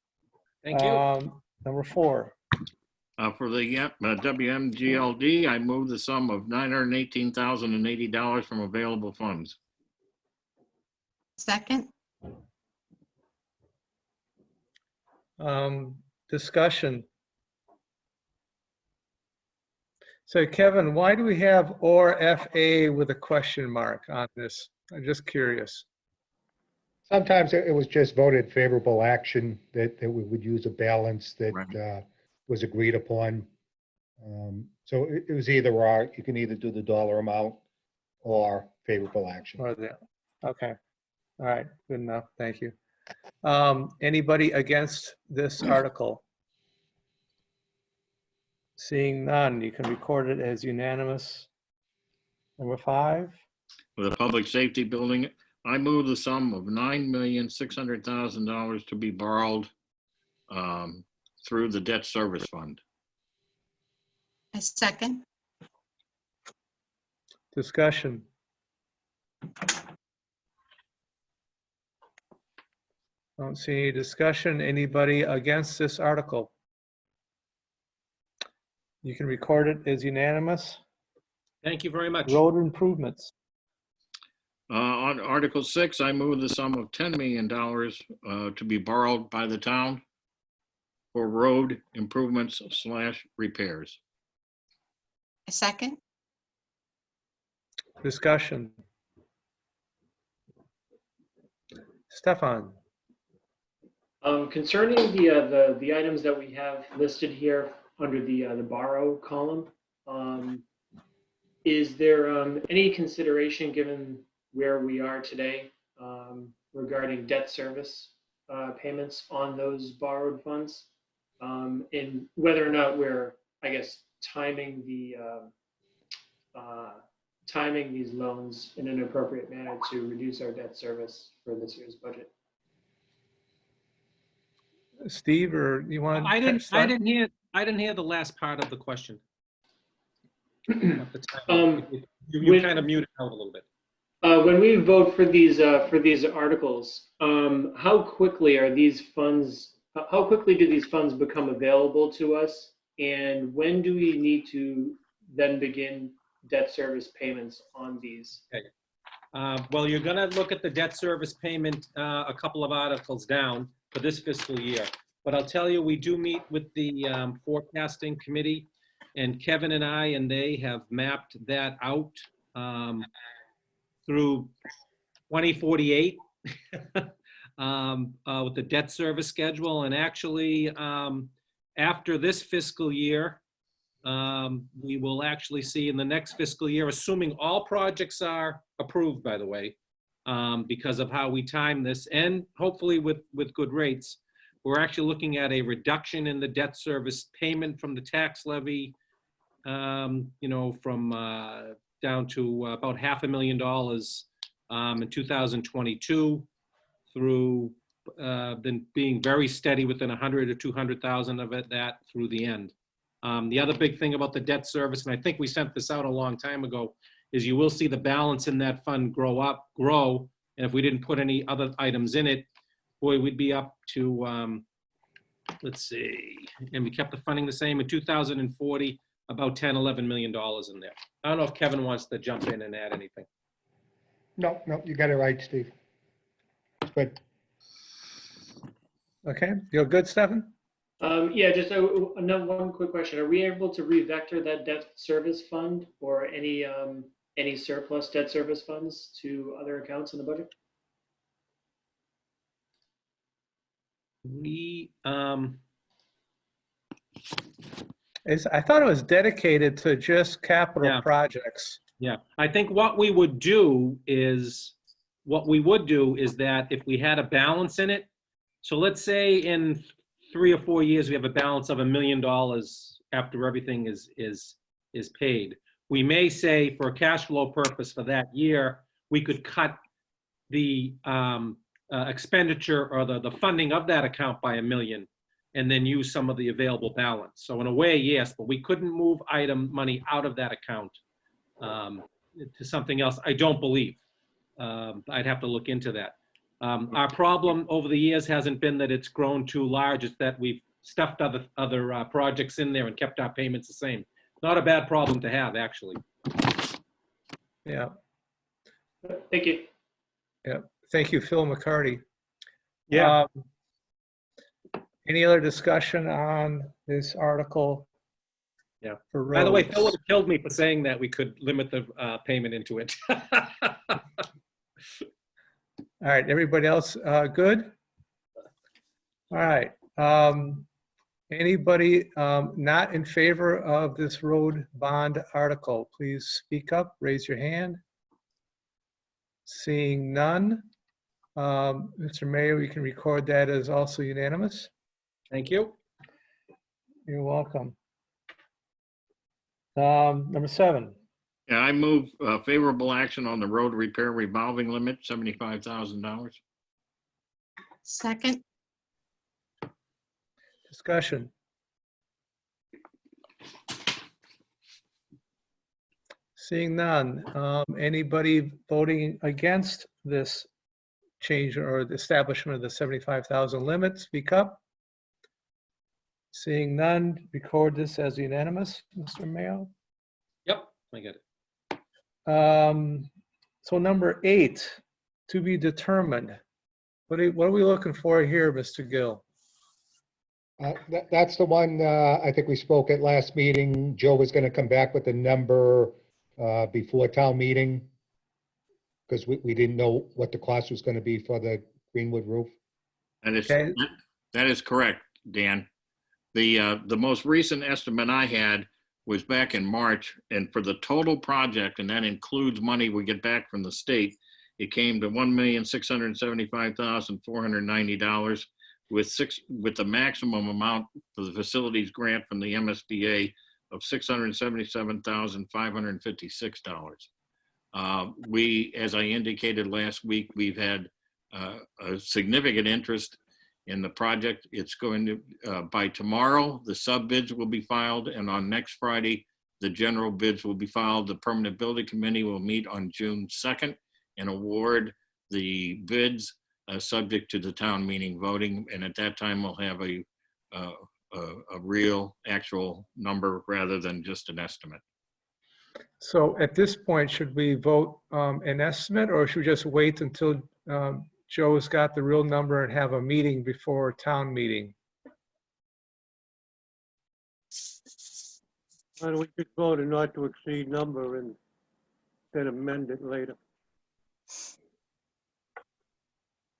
Thank you. Number 4. For the WMGLD, I move the sum of $918,080 from available funds. Second, Discussion. So Kevin, why do we have or FA with a question mark on this? I'm just curious. Sometimes it was just voted favorable action that we would use a balance that was agreed upon. So it was either or. You can either do the dollar amount or favorable action. Or the, okay. All right. Good enough. Thank you. Anybody against this article? Seeing none, you can record it as unanimous. Number 5. For the public safety building, I move the sum of $9,600,000 to be borrowed through the debt service fund. a second, Discussion. Don't see any discussion. Anybody against this article? You can record it as unanimous. Thank you very much. Road improvements. On Article 6, I move the sum of $10 million to be borrowed by the town for road improvements / repairs. a second, Discussion. Stefan. Concerning the items that we have listed here under the borrow column, is there any consideration given where we are today regarding debt service payments on those borrowed funds, and whether or not we're, I guess, timing these loans in an appropriate manner to reduce our debt service for this year's budget? Steve, or you want to? I didn't hear the last part of the question. You kind of muted out a little bit. When we vote for these articles, how quickly are these funds? How quickly do these funds become available to us, and when do we need to then begin debt service payments on these? Okay. Well, you're going to look at the debt service payment a couple of articles down for this fiscal year. But I'll tell you, we do meet with the forecasting committee, and Kevin and I and they have mapped that out through 2048 with the debt service schedule. And actually, after this fiscal year, we will actually see in the next fiscal year, assuming all projects are approved, by the way, because of how we time this, and hopefully with good rates, we're actually looking at a reduction in the debt service payment from the tax levy, from down to about $500,000 in 2022 through then being very steady within 100 or 200,000 of it, that through the end. The other big thing about the debt service, and I think we sent this out a long time ago, is you will see the balance in that fund grow. And if we didn't put any other items in it, boy, we'd be up to, let's see, and we kept the funding the same in 2040, about $10–11 million in there. I don't know if Kevin wants to jump in and add anything. No, you got it right, Steve. It's good. Okay, you're good, Stefan? Yeah, just one quick question. Are we able to re-vector that debt service fund or any any surplus debt service funds to other accounts in the budget? We, I thought it was dedicated to just capital Yeah. projects. yeah, I think what we would do is that if we had a balance in it, so let's say in 3 or 4 years, we have a balance of $1 million after everything is paid. We may say for a cash flow purpose for that year, we could cut the expenditure or the funding of that account by $1 million and then use some of the available balance. So in a way, yes, but we couldn't move item money out of that account to something else, I don't believe. I'd have to look into that. Our problem over the years hasn't been that it's grown too large, it's that we've stuffed other projects in there and kept our payments the same. Not a bad problem to have, actually. Yeah. Thank you. Yeah. Thank you, Phil McCarty. Yeah. Any other discussion on this article? Yeah. For By the way, roads? Phil would have killed me for saying that we could limit the payment into it. All right, everybody else good? All right. Anybody not in favor of this road bond article, please speak up, raise your hand. Seeing none. Mr. Mayor, you can record that as also unanimous. Thank you. You're welcome. Number 7. Yeah, I move favorable action on the road repair revolving limit, $75,000. Second, Discussion. Seeing none. Anybody voting against this change or the establishment of the 75,000 limit, speak up. Seeing none, record this as unanimous, Mr. Mayo. Yep, I get it. So number 8, to be determined. What are we looking for here, Mr. Gill? That's the one, I think we spoke at last meeting. Joe was going to come back with the number before town meeting because we didn't know what the cost was going to be for the Greenwood roof. And it's, Okay. that is correct, Dan. The most recent estimate I had was back in March, and for the total project, and that includes money we get back from the state, it came to $1,675,490 with the maximum amount for the facilities grant from the MSBA of $677,556. We, as I indicated last week, we've had a significant interest in the project. It's going to, by tomorrow, the sub bids will be filed, and on next Friday, the general bids will be filed. The Permanent Building Committee will meet on June 2nd and award the bids subject to the town meeting voting. And at that time, we'll have a real actual number rather than just an estimate. So at this point, should we vote an estimate, or should we just wait until Joe's got the real number and have a meeting before town meeting? Why don't we just vote a not to exceed number and then amend it later?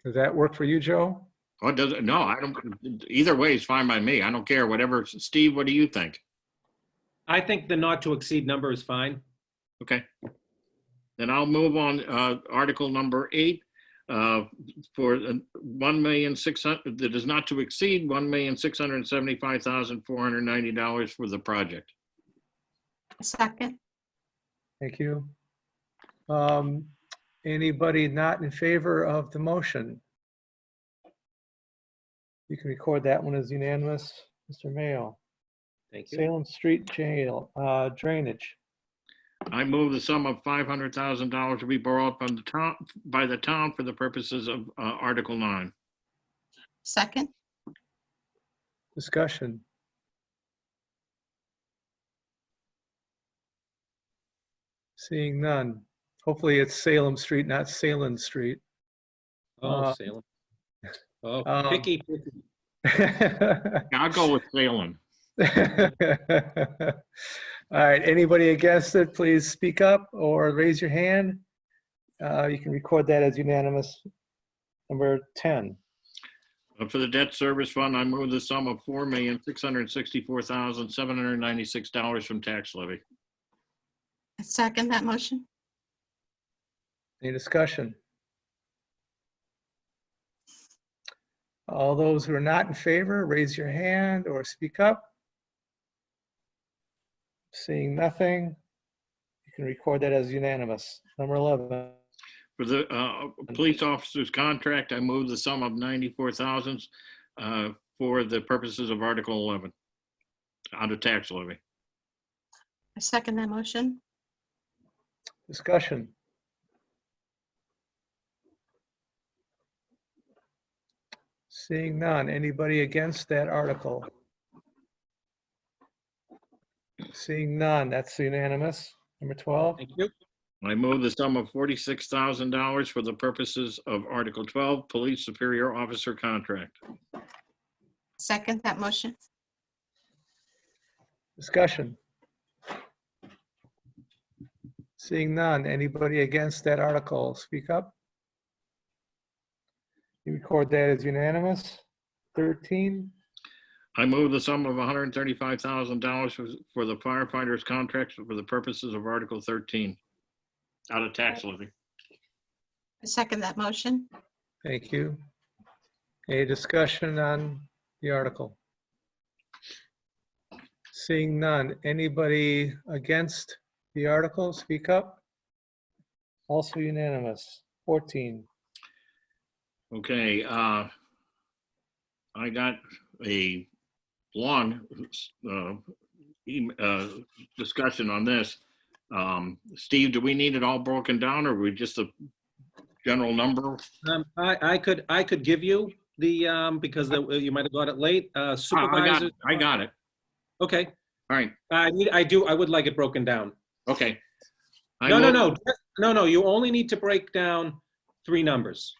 Does that work for you, Joe? Oh, does it? No, I don't. Either way is fine by me. I don't care. Whatever. Steve, what do you think? I think the not to exceed number is fine. Okay. Then I'll move on. Article number 8 for $1,600,000 that is not to exceed $1,675,490 for the project. second, Thank you. Anybody not in favor of the motion? You can record that one as unanimous. Mr. Mayo. Thank you. Salem Street Jail, drainage. I move the sum of $500,000 to be borrowed from the town by the town for the purposes of Article 9. second, Discussion. Seeing none. Hopefully it's Salem Street, not Salem Street. Oh, Salem. Oh, um, picky. I'll go with Salem. All right, anybody against it, please speak up or raise your hand. You can record that as unanimous. Number 10. For the debt service fund, I move the sum of $4,664,796 from tax levy. I second that motion. Any discussion? All those who are not in favor, raise your hand or speak up. Seeing nothing, you can record that as unanimous. Number 11. For the police officer's contract, I move the sum of $94,000 for the purposes of Article 11 out of tax levy. I second that motion. Discussion. Seeing none. Anybody against that article? Seeing none. That's unanimous. Number 12. Thank you. I move the sum of $46,000 for the purposes of Article 12, Police Superior Officer Contract. Second that motion. Discussion. Seeing none. Anybody against that article? Speak up. You record that as unanimous. 13. I move the sum of $135,000 for the firefighters' contracts for the purposes of Article 13 out of tax levy. I second that motion. Thank you. Any discussion on the article? Seeing none. Anybody against the article? Speak up. Also unanimous. 14. Okay, I got a long discussion on this. Steve, do we need it all broken down, or we just a general number? I could give you the, because you might have got it late. Supervisor. I got it. Okay. All right. I would like it broken down. Okay. No. You only need to break down 3 numbers.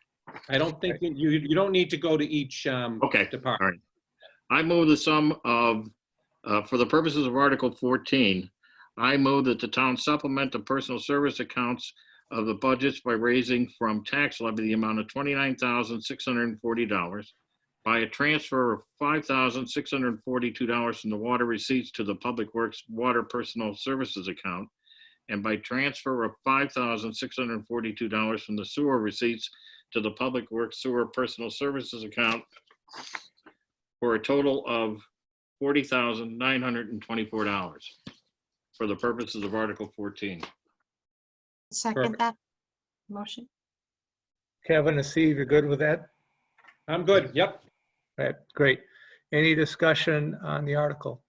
I don't think you don't need to go to each department. All right. I move the sum of, for the purposes of Article 14, I move that the town supplement the personal service accounts of the budgets by raising from tax levy the amount of $29,640 by a transfer of $5,642 from the water receipts to the Public Works Water Personal Services account, and by transfer of $5,642 from the sewer receipts to the Public Works Sewer Personal Services account for a total of $40,924 for the purposes of Article 14. Second that motion. Kevin and Steve, you're good with that? I'm good. Yep. All right, great. Any discussion on the article?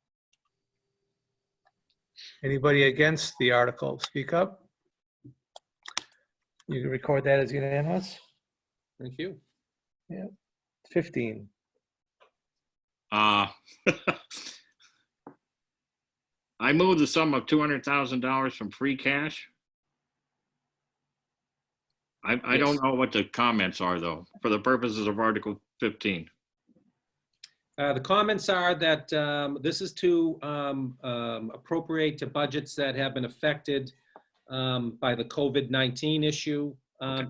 Anybody against the article? Speak up. You can record that as unanimous. Thank you. Yeah. 15. I move the sum of $200,000 from free cash. I don't know what the comments are, though, for the purposes of Article 15. The comments are that this is to appropriate to budgets that have been affected by the COVID-19 issue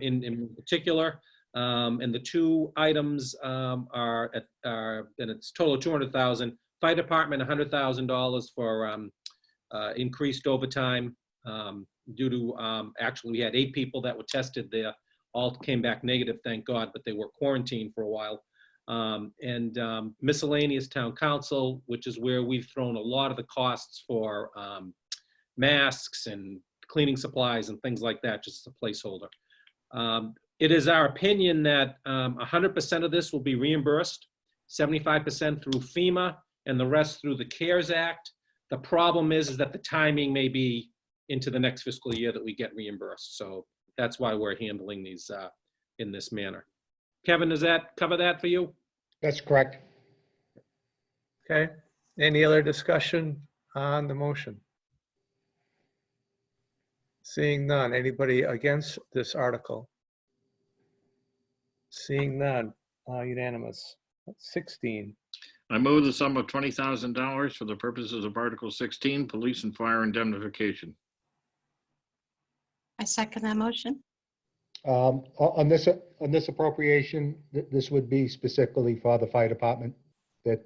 in particular. And the 2 items are and it's total of $200,000. Fire department, $100,000 for increased overtime due to actually we had 8 people that were tested there. All came back negative, thank God, but they were quarantined for a while. And miscellaneous town council, which is where we've thrown a lot of the costs for masks and cleaning supplies and things like that, just as a placeholder. It is our opinion that 100% of this will be reimbursed, 75% through FEMA, and the rest through the CARES Act. The problem is that the timing may be into the next fiscal year that we get reimbursed. So that's why we're handling these in this manner. Kevin, does that cover that for you? That's correct. Okay. Any other discussion on the motion? Seeing none. Anybody against this article? Seeing none. Unanimous. 16. I move the sum of $20,000 for the purposes of Article 16, Police and Fire Indemnification. I second that motion. On this appropriation, this would be specifically for the fire department, that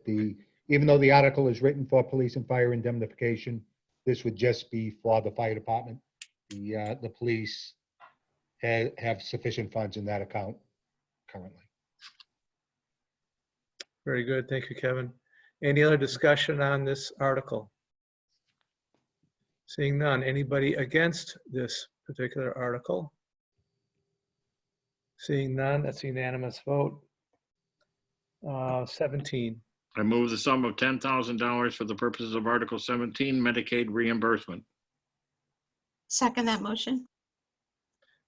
even though the article is written for police and fire indemnification, this would just be for the fire department. The police have sufficient funds in that account currently. Very good. Thank you, Kevin. Any other discussion on this article? Seeing none. Anybody against this particular article? Seeing none, that's a unanimous vote. 17. I move the sum of $10,000 for the purposes of Article 17, Medicaid reimbursement. Second that motion.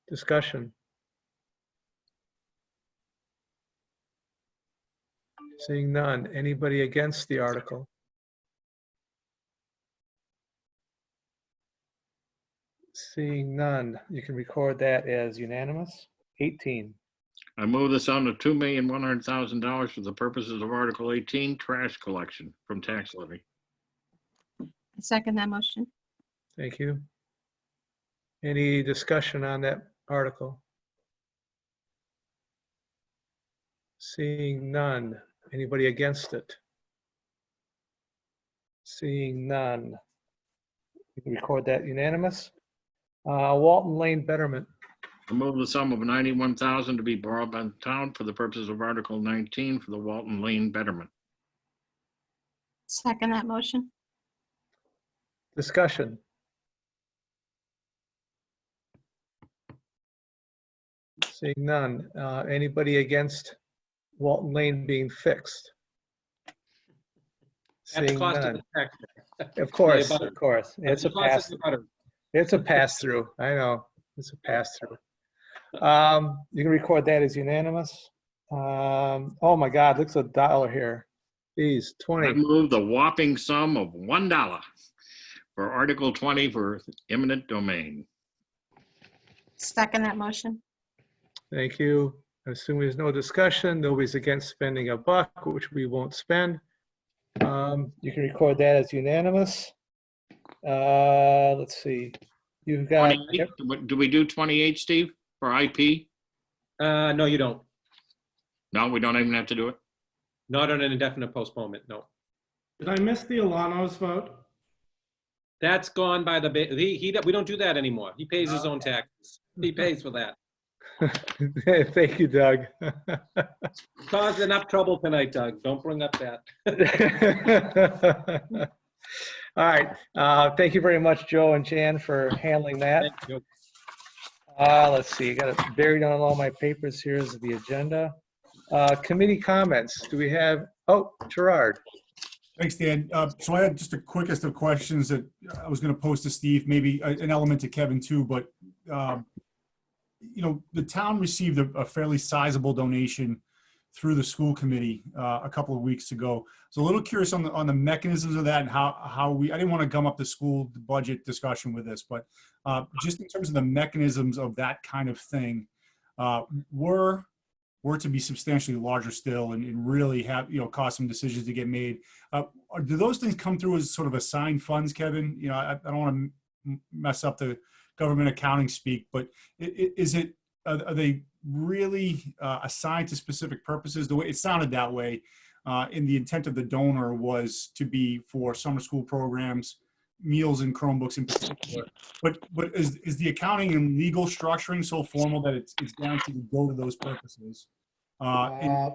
Discussion. Seeing none. Anybody against the article? Seeing none. You can record that as unanimous. 18. I move the sum of $2,100,000 for the purposes of Article 18, trash collection from tax levy. Second that motion. Thank you. Any discussion on that article? Seeing none. Anybody against it? Seeing none. You can record that unanimous. Walton Lane betterment. I move the sum of $91,000 to be borrowed by the town for the purposes of Article 19 for the Walton Lane betterment. Second that motion. Discussion. Seeing none. Anybody against Walton Lane being fixed? At the Seeing cost of none. the taxpayer. Of course, Yeah, but- of course. At It's the a cost of pass. the butter. It's a pass through. I know. It's a pass through. You can record that as unanimous. Oh my God, looks $1 here. Geez, I 20. move the whopping sum of $1 for Article 20 for eminent domain. Second that motion. Thank you. Assuming there's no discussion, nobody's against spending $1, which we won't spend. You can record that as unanimous. Let's see. You've got, 28? Do we do 28, Steve, for IP? No, you don't. No, we don't even have to do it? Not on an indefinite postponement, no. Did I miss the Alano's vote? That's gone by the, we don't do that anymore. He pays his own taxes. He pays for that. thank you, Doug. Caused enough trouble tonight, Doug. Don't bring up that. All right. Thank you very much, Joe and Jan, for handling that. Thank you. Let's see. I got it buried on all my papers. Here's the agenda. Committee comments. Do we have? Oh, Gerard. Thanks, Dan. So I had just the quickest of questions that I was going to pose to Steve, maybe an element to Kevin too, but you know, the town received a fairly sizable donation through the school committee a couple of weeks ago. So a little curious on the mechanisms of that and how I didn't want to gum up the school budget discussion with this, but just in terms of the mechanisms of that kind of thing, were to be substantially larger still and really have, you know, cause some decisions to get made. Do those things come through as sort of assigned funds, Kevin? You know, I don't want to mess up the government accounting speak, but are they really assigned to specific purposes? The way it sounded that way, in the intent of the donor was to be for summer school programs, meals and Chromebooks in particular. But is the accounting and legal structuring so formal that it's guaranteed to go to those purposes? And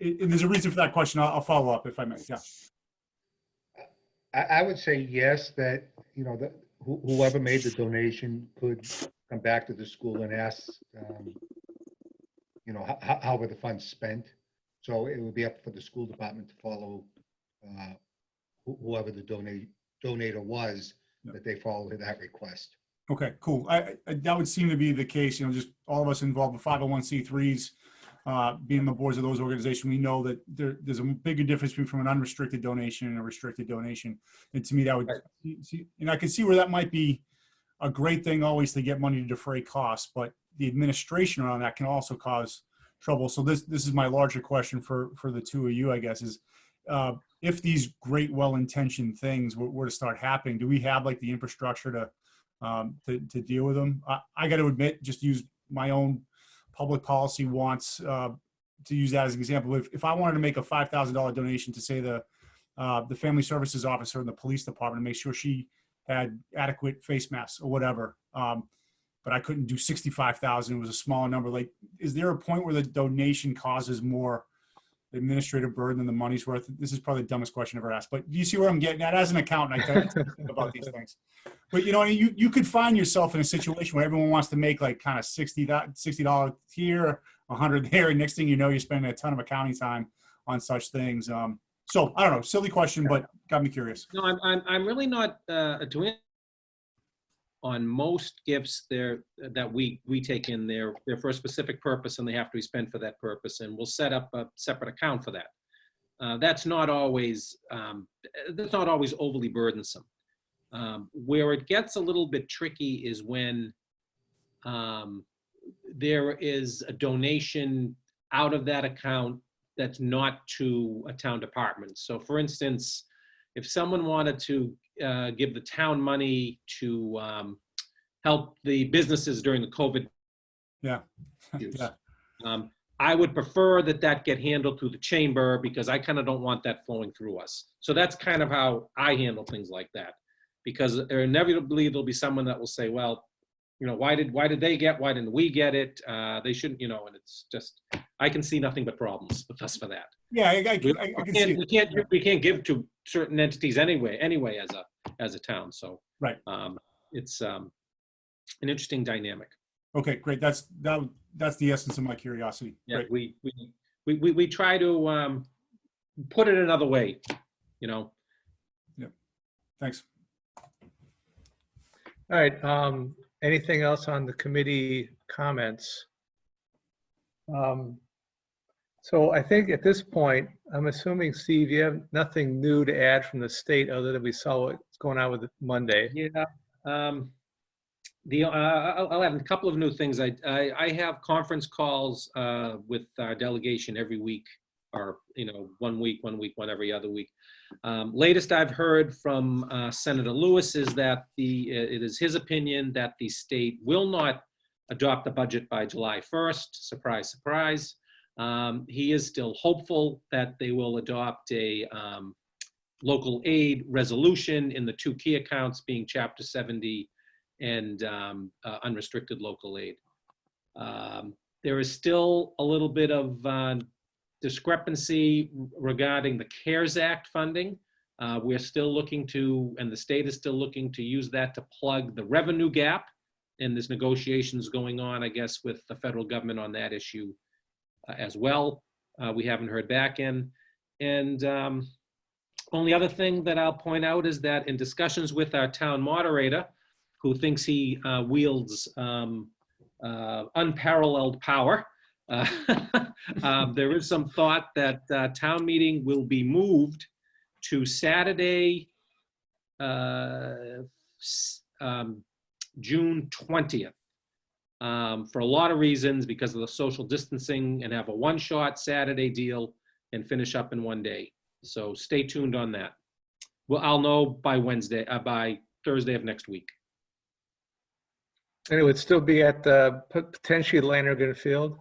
there's a reason for that question. I'll follow up if I may. Yeah. I would say yes, that, you know, that whoever made the donation could come back to the school and ask, you know, how were the funds spent? So it would be up for the school department to follow whoever the donator was, that they follow that request. Okay, cool. That would seem to be the case. You know, just all of us involved with 501c3s, being the boards of those organizations, we know that there's a bigger difference between an unrestricted donation and a restricted donation. And to me, that would, and I can see where that might be a great thing always to get money to defray costs, but the administration around that can also cause trouble. So this is my larger question for the two of you, I guess, is if these great, well-intentioned things were to start happening, do we have like the infrastructure to deal with them? I got to admit, just use my own public policy wants to use that as an example. If I wanted to make a $5,000 donation to, say, the family services officer in the police department to make sure she had adequate face masks or whatever, but I couldn't do 65,000, it was a smaller number. Like, is there a point where the donation causes more administrative burden than the money's worth? This is probably the dumbest question I've ever asked, but do you see where I'm getting at? As an accountant, I tend to think about these things. But you could find yourself in a situation where everyone wants to make like kind of $60 here, 100 there, and next thing you know, you're spending a ton of accounting time on such things. So I don't know, silly question, but got me curious. No, I'm really not doing on most gifts there that we take in there. They're for a specific purpose and they have to be spent for that purpose, and we'll set up a separate account for that. That's not always overly burdensome. Where it gets a little bit tricky is when there is a donation out of that account that's not to a town department. So for instance, if someone wanted to give the town money to help the businesses during the COVID issues, I would prefer that get handled through the chamber, because I kind of don't want that flowing through us. So that's kind of how I handle things like that, because inevitably there'll be someone that will say, well, why did they get, why didn't we get it? They shouldn't, and it's just, I can see nothing but problems with us for that. Yeah, I can see it. We can't give to certain entities anyway as a town. So right. It's an interesting dynamic. Okay, great. That's the essence of my curiosity. Yeah, great. we try to put it another way, Yeah. Thanks. All right. Anything else on the committee comments? So I think at this point, I'm assuming, Steve, you have nothing new to add from the state other than we saw what's going on with Monday. Yeah. I'll add a couple of new things. I have conference calls with our delegation every week, or 1 week, one every other week. Latest I've heard from Senator Lewis is that it is his opinion that the state will not adopt the budget by July 1st. Surprise, surprise. He is still hopeful that they will adopt a local aid resolution in the two key accounts, being Chapter 70 and unrestricted local aid. There is still a little bit of discrepancy regarding the CARES Act funding. We're still looking to, and the state is still looking to use that to plug the revenue gap. And there's negotiations going on, I guess, with the federal government on that issue as well. We haven't heard back in. And only other thing that I'll point out is that in discussions with our town moderator, who thinks he wields unparalleled power, there is some thought that town meeting will be moved to Saturday, June 20th, for a lot of reasons, because of the social distancing, and have a one-shot Saturday deal and finish up in one day. So stay tuned on that. Well, I'll know by by Thursday of next week. And it would still be at the potentially Landergan Field?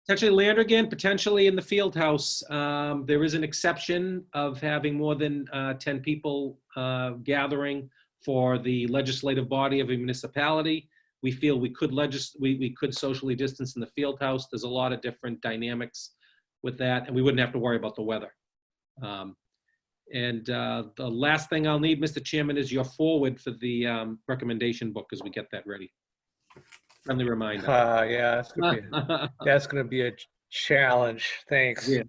Potentially Landergan, potentially in the field house. There is an exception of having more than 10 people gathering for the legislative body of a municipality. We feel we could we could socially distance in the field house. There's a lot of different dynamics with that, and we wouldn't have to worry about the weather. And the last thing I'll need, Mr. Chairman, is your forward for the recommendation book as we get that ready. Friendly reminder. Yeah, that's gonna be a challenge. Thanks. Yeah.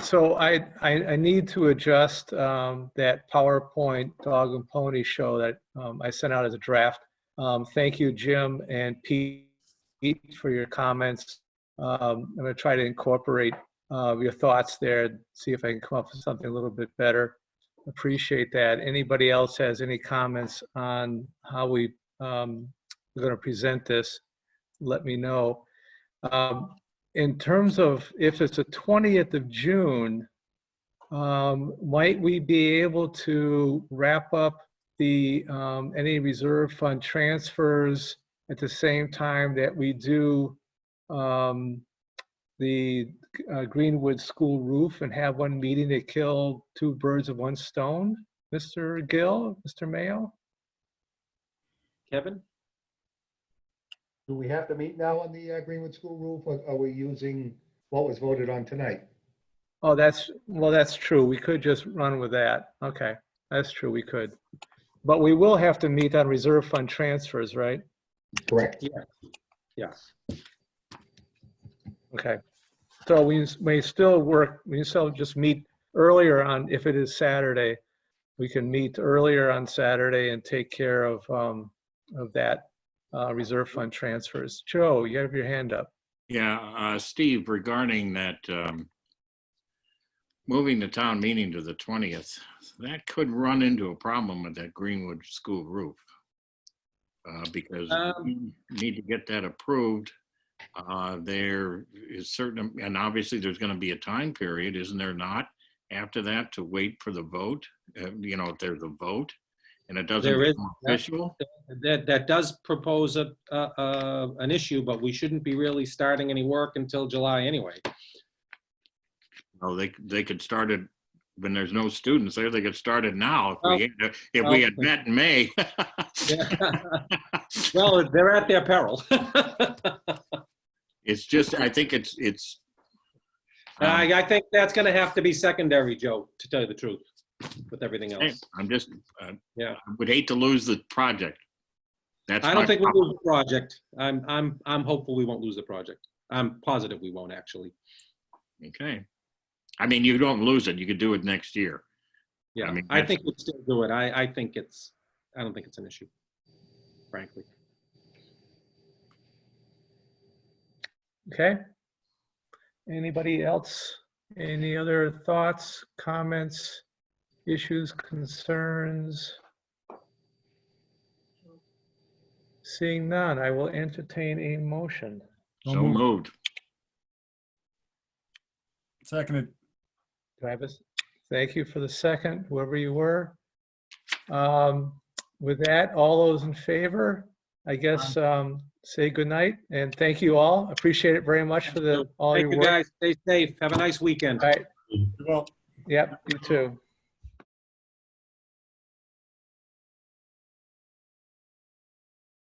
So I need to adjust that PowerPoint dog and pony show that I sent out as a draft. Thank you, Jim and Pete, for your comments. I'm gonna try to incorporate your thoughts there, see if I can come up with something a little bit better. Appreciate that. Anybody else has any comments on how we're going to present this, let me know. in terms of if it's the 20th of June, might we be able to wrap up the any reserve fund transfers at the same time that we do the Greenwood School roof and have one meeting to kill two birds with one stone? Mr. Gill, Mr. Mayo? Kevin? Do we have to meet now on the Greenwood School roof, or are we using what was voted on tonight? Oh, well, that's true. We could just run with that. Okay, that's true, we could. But we will have to meet on reserve fund transfers, right? Correct. Yes. Okay. So we may still work, we still just meet earlier on, if it is Saturday, we can meet earlier on Saturday and take care of that reserve fund transfers. Joe, you have your hand up. Yeah, Steve, regarding that, moving the town meeting to the 20th, that could run into a problem with that Greenwood School roof. Because we need to get that approved. There is certain, and obviously there's going to be a time period, isn't there not, after that to wait for the vote? You know, if there's a vote and it doesn't There is become official. that does propose an issue, but we shouldn't be really starting any work until July anyway. Oh, they could start it when there's no students there. They could start it now if we had met in May. Well, they're at their peril. It's just, I think it's. I think that's going to have to be secondary, Joe, to tell you the truth, with everything else. I'm just, Yeah. I would hate to lose the project. That's I don't my think we'll problem. lose the project. I'm hopeful we won't lose the project. I'm positive we won't, actually. Okay. I mean, you don't lose it. You could do it next year. Yeah, I mean, I think we'll still do it. I don't think it's an issue, frankly. Okay. Anybody else? Any other thoughts, comments, issues, concerns? Seeing none, I will entertain a motion. So moved. Seconded. Do I have a, thank you for the second, whoever you were. With that, all those in favor, I guess, say goodnight and thank you all. Appreciate it very much for all Thank your you, work. guys. Stay safe. Have a nice weekend. All right. Well. Yep, you too.